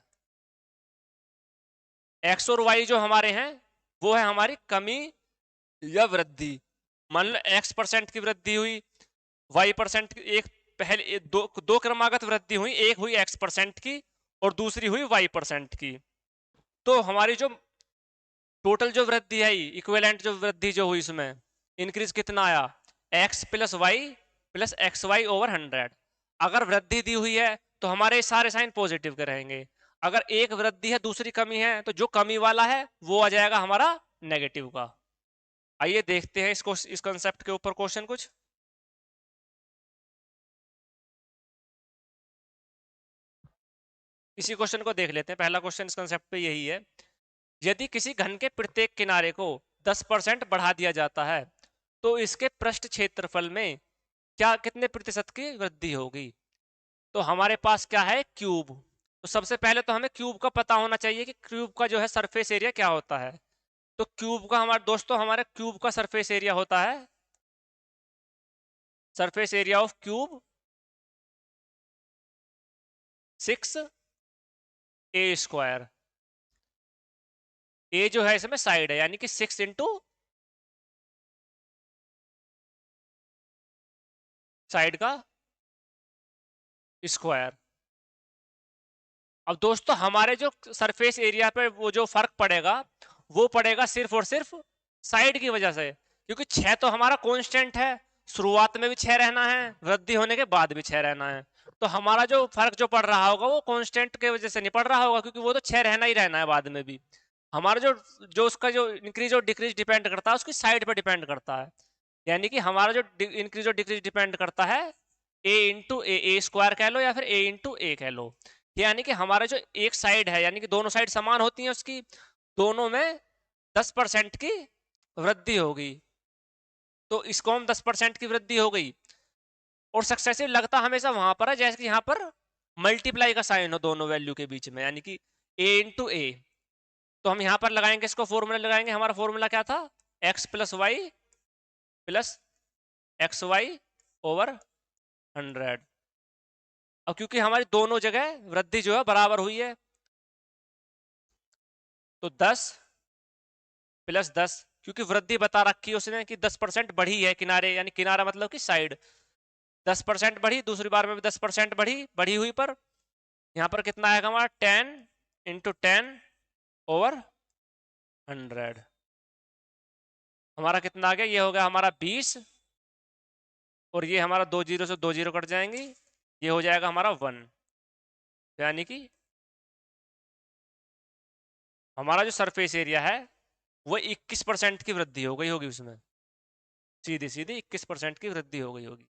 x और y जो हमारे हैं वो है हमारी कमी या वृद्धि। मान लो x% की वृद्धि हुई, y% की एक पहले दो क्रमागत वृद्धि हुई, एक हुई x% की और दूसरी हुई y% की। तो हमारी जो टोटल जो वृद्धि है, इक्विवेलेंट जो वृद्धि जो हुई, इसमें इंक्रीज कितना आया? x plus y plus x y over 100। अगर वृद्धि दी हुई है तो हमारे सारे साइन पॉजिटिव के रहेंगे। अगर एक वृद्धि है दूसरी कमी है तो जो कमी वाला है वो आ जाएगा हमारा नेगेटिव का। आइए देखते हैं इसको, इस कंसेप्ट के ऊपर क्वेश्चन कुछ। इसी क्वेश्चन को देख लेते हैं। पहला क्वेश्चन इस कंसेप्ट पे यही है, यदि किसी घन के प्रत्येक किनारे को 10% बढ़ा दिया जाता है तो इसके पृष्ठ क्षेत्रफल में क्या कितने प्रतिशत की वृद्धि होगी? तो हमारे पास क्या है? क्यूब। तो सबसे पहले तो हमें क्यूब का पता होना चाहिए कि क्यूब का जो है सरफेस एरिया क्या होता है। तो क्यूब का हमारे दोस्तों, हमारे क्यूब का सरफेस एरिया होता है, surface area of cube 6a²। ए जो है इसमें साइड है, यानी कि 6 इंटू साइड का स्क्वायर। अब दोस्तों हमारे जो सरफेस एरिया पे वो जो फर्क पड़ेगा वो पड़ेगा सिर्फ और सिर्फ साइड की वजह से, क्योंकि 6 तो हमारा कांस्टेंट है, शुरुआत में भी 6 रहना है, वृद्धि होने के बाद भी 6 रहना है। तो हमारा जो फर्क जो पड़ रहा होगा वो कांस्टेंट के वजह से नहीं पड़ रहा होगा, क्योंकि वो तो 6 रहना ही रहना है बाद में भी। हमारा जो जो उसका जो इंक्रीज और डिक्रीज डिपेंड करता है उसकी साइड पर डिपेंड करता है। यानी कि हमारा जो इंक्रीज और डिक्रीज डिपेंड करता है ए इंटू ए स्क्वायर कह लो या फिर ए इंटू ए कह लो। यानी कि हमारा जो एक साइड है, यानी कि दोनों साइड समान होती हैं उसकी, दोनों में 10% की वृद्धि होगी। तो इसको हम 10% की वृद्धि हो गई। और सक्सेसिव लगता हमेशा वहां पर है जैसे कि यहाँ पर मल्टीप्लाई का साइन हो दोनों वैल्यू के बीच में, यानी कि ए इंटू ए। तो हम यहाँ पर लगाएंगे, इसको फॉर्मूला लगाएंगे। हमारा फॉर्मूला क्या था? X plus y plus x y over 100। अब क्योंकि हमारी दोनों जगह वृद्धि जो है बराबर हुई है, तो 10 प्लस 10, क्योंकि वृद्धि बता रखी है उसने कि 10% बढ़ी है किनारे, यानी किनारा मतलब कि साइड 10% बढ़ी, दूसरी बार में भी 10% बढ़ी, बढ़ी हुई पर यहाँ पर कितना आएगा हमारा? 10 × 10 ओवर 100। हमारा कितना आ गया? ये हो गया हमारा 20, और ये हमारा 2 जीरो से 2 जीरो कट जाएंगी, ये हो जाएगा हमारा 1। यानी कि हमारा जो सरफेस एरिया है वो 21% की वृद्धि हो गई होगी उसमें, सीधी सीधी 21% की वृद्धि हो गई होगी।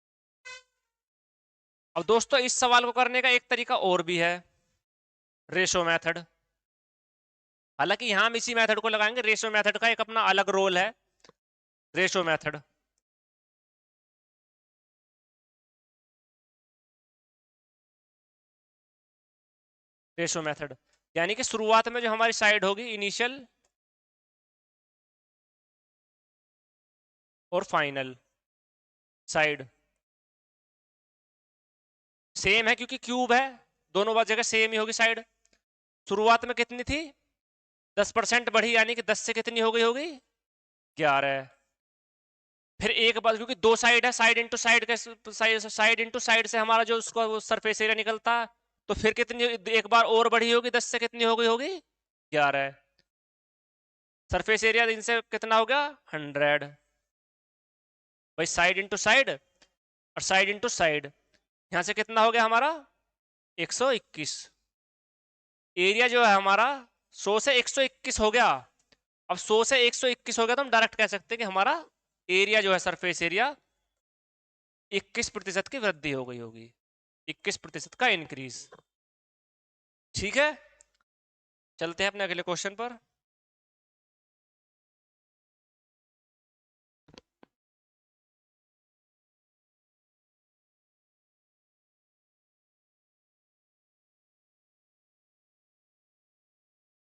अब दोस्तों इस सवाल को करने का एक तरीका और भी है, रेशो मेथड। हालांकि यहां हम इसी मेथड को लगाएंगे, रेशो मेथड का एक अपना अलग रोल है, रेशो मेथड। रेशो मेथड यानी कि शुरुआत में जो हमारी साइड होगी इनिशियल और फाइनल साइड सेम है क्योंकि क्यूब है, दोनों बार जगह सेम ही होगी साइड। शुरुआत में कितनी थी, 10% बढ़ी, यानी कि 10 से कितनी हो गई होगी, 11। फिर एक बार क्योंकि दो साइड है, साइड इंटू साइड का, साइड इंटू साइड से हमारा जो उसका सरफेस एरिया निकलता है, तो फिर कितनी एक बार और बढ़ी होगी, 10 से कितनी हो गई होगी, 11। सरफेस एरिया इनसे कितना हो गया, 100। भाई साइड इंटू साइड और साइड इंटू साइड, यहां से कितना हो गया हमारा, 121। एरिया जो है हमारा 100 से 121 हो गया। अब 100 से 121 हो गया तो हम डायरेक्ट कह सकते हैं कि हमारा एरिया जो है सरफेस एरिया 21% की वृद्धि हो गई होगी, 21% का इंक्रीज। ठीक है, चलते हैं अपने अगले क्वेश्चन पर।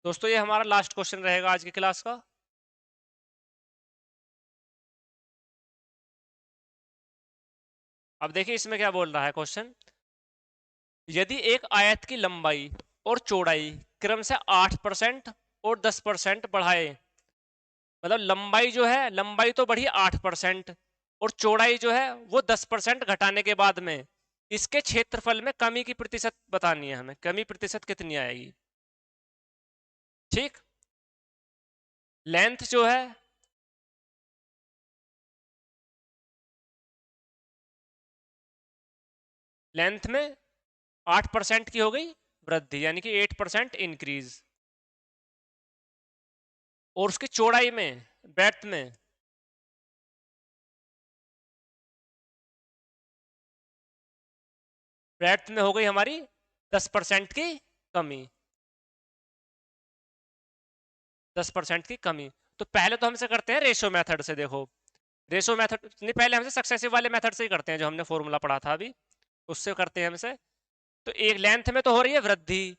दोस्तों ये हमारा लास्ट क्वेश्चन रहेगा आज की क्लास का। अब देखिए इसमें क्या बोल रहा है क्वेश्चन, यदि एक आयत की लंबाई और चौड़ाई क्रम से 8% और 10% बढ़ाए, मतलब लंबाई जो है, लंबाई तो बढ़ी 8% और चौड़ाई जो है वो 10% घटाने के बाद में इसके क्षेत्रफल में कमी की प्रतिशत बतानी है हमें, कमी प्रतिशत कितनी आएगी। ठीक, लेंथ जो है, लेंथ में 8% की हो गई वृद्धि, यानी कि 8% इंक्रीज, और उसकी चौड़ाई में, ब्रेड्थ में, ब्रेड्थ में हो गई हमारी 10% की कमी, 10% की कमी। तो पहले तो हमसे करते हैं रेशो मेथड से, देखो रेशो मेथड नहीं, पहले हमसे सक्सेसिव वाले मेथड से ही करते हैं, जो हमने फॉर्मूला पढ़ा था अभी, उससे करते हैं हमसे। तो एक लेंथ में तो हो रही है वृद्धि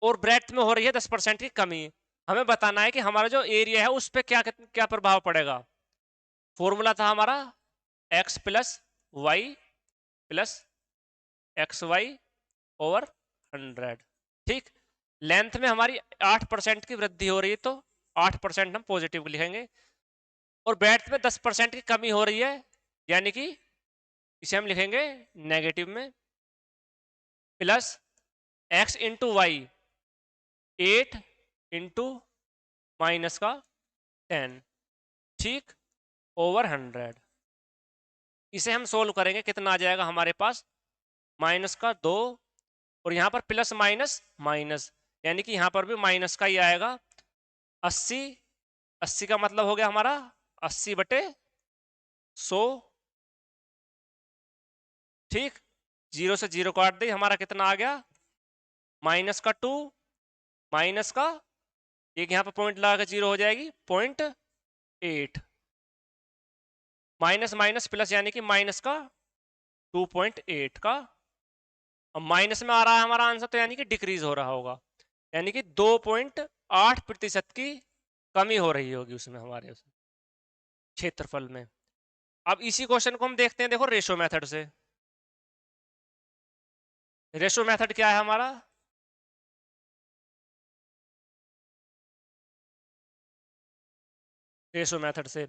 और ब्रेड्थ में हो रही है 10% की कमी। हमें बताना है कि हमारा जो एरिया है उस पर क्या क्या प्रभाव पड़ेगा। फॉर्मूला था हमारा x plus y plus x y over 100। ठीक, लेंथ में हमारी 8% की वृद्धि हो रही है, तो 8% हम पॉजिटिव लिखेंगे, और ब्रेड्थ में 10% की कमी हो रही है, यानी कि इसे हम लिखेंगे नेगेटिव में, plus x into Y 8 into minus का 10, ठीक, ओवर 100। इसे हम सोल्व करेंगे, कितना आ जाएगा हमारे पास, माइनस का 2, और यहाँ पर प्लस माइनस माइनस, यानी कि यहाँ पर भी माइनस का ही आएगा। 80, 80 का मतलब हो गया हमारा 80/100। ठीक, जीरो से जीरो काट दे, हमारा कितना आ गया, माइनस का 2, माइनस का एक, यहाँ पर पॉइंट लगा के जीरो हो जाएगी 0.8, माइनस माइनस प्लस, यानी कि माइनस का 2.8 का। अब माइनस में आ रहा है हमारा आंसर, तो यानी कि डिक्रीज हो रहा होगा, यानी कि 2.8% की कमी हो रही होगी उसमें, हमारे उस क्षेत्रफल में। अब इसी क्वेश्चन को हम देखते हैं, देखो रेशो मेथड से। रेशो मेथड क्या है हमारा, रेशो मेथड से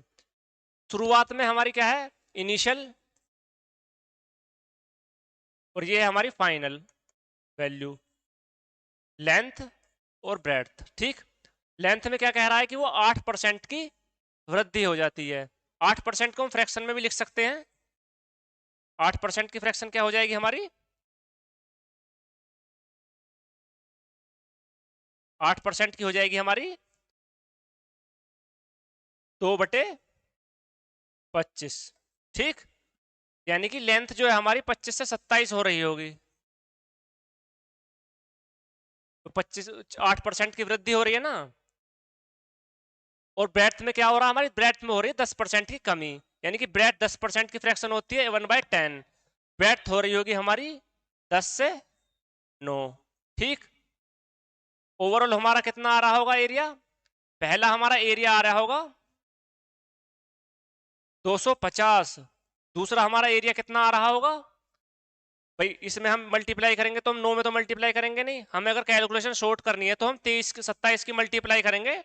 शुरुआत में हमारी क्या है, इनिशियल, और ये है हमारी फाइनल वैल्यू, लेंथ और ब्रेड्थ। ठीक, लेंथ में क्या कह रहा है कि वो 8% की वृद्धि हो जाती है। 8% को हम फ्रैक्शन में भी लिख सकते हैं, 8% की फ्रैक्शन क्या हो जाएगी हमारी, 8% की हो जाएगी हमारी 2/25। ठीक, यानी कि लेंथ जो है हमारी 25 से 27 हो रही होगी, तो 25, 8% की वृद्धि हो रही है ना। और ब्रेड्थ में क्या हो रहा है, हमारी ब्रेड्थ में हो रही है 10% की कमी, यानी कि ब्रेड्थ 10% की फ्रैक्शन होती है 1/10, ब्रेड्थ हो रही होगी हमारी 10 से 9। ठीक, ओवरऑल हमारा कितना आ रहा होगा एरिया, पहला हमारा एरिया आ रहा होगा 250। दूसरा हमारा एरिया कितना आ रहा होगा भाई, इसमें हम मल्टीप्लाई करेंगे तो हम 9 में तो मल्टीप्लाई करेंगे नहीं, हमें अगर कैलकुलेशन शॉर्ट करनी है तो हम 27 की मल्टीप्लाई करेंगे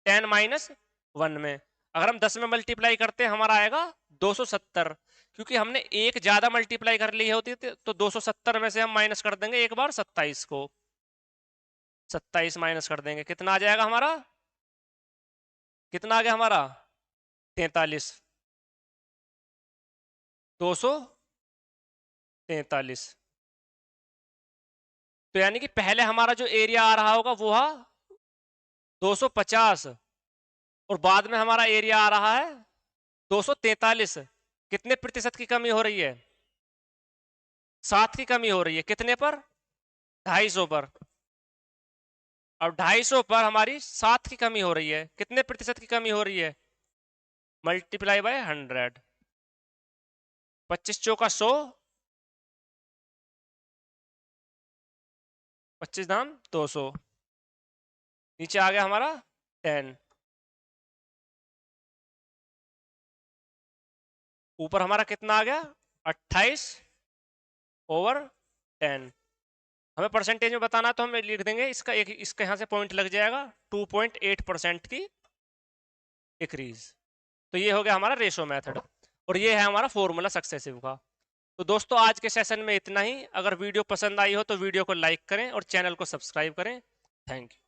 10 माइनस 1 में। अगर हम 10 में मल्टीप्लाई करते हैं हमारा आएगा 270, क्योंकि हमने एक ज्यादा मल्टीप्लाई कर ली होती तो 270 में से हम माइनस कर देंगे एक बार 27 को, 27 माइनस कर देंगे, कितना आ जाएगा हमारा, कितना आ गया हमारा 43, 243। तो यानी कि पहले हमारा जो एरिया आ रहा होगा वो है 250, और बाद में हमारा एरिया आ रहा है 243। कितने प्रतिशत की कमी हो रही है, 7 की कमी हो रही है, कितने पर, 250 पर। अब 250 पर हमारी 7 की कमी हो रही है, कितने प्रतिशत की कमी हो रही है, मल्टीप्लाई बाय 100, 25 चौका 100, 25 दाम 200, नीचे आ गया हमारा 10, ऊपर हमारा कितना आ गया 28 ओवर 10। हमें परसेंटेज में बताना तो हम लिख देंगे इसका, एक इसका यहाँ से पॉइंट लग जाएगा, 2.8% की डिक्रीज। तो ये हो गया हमारा रेशो मेथड, और ये है हमारा फॉर्मूला सक्सेसिव का। तो दोस्तों आज के सेशन में इतना ही। अगर वीडियो पसंद आई हो तो वीडियो को लाइक करें और चैनल को सब्सक्राइब करें। Thank you.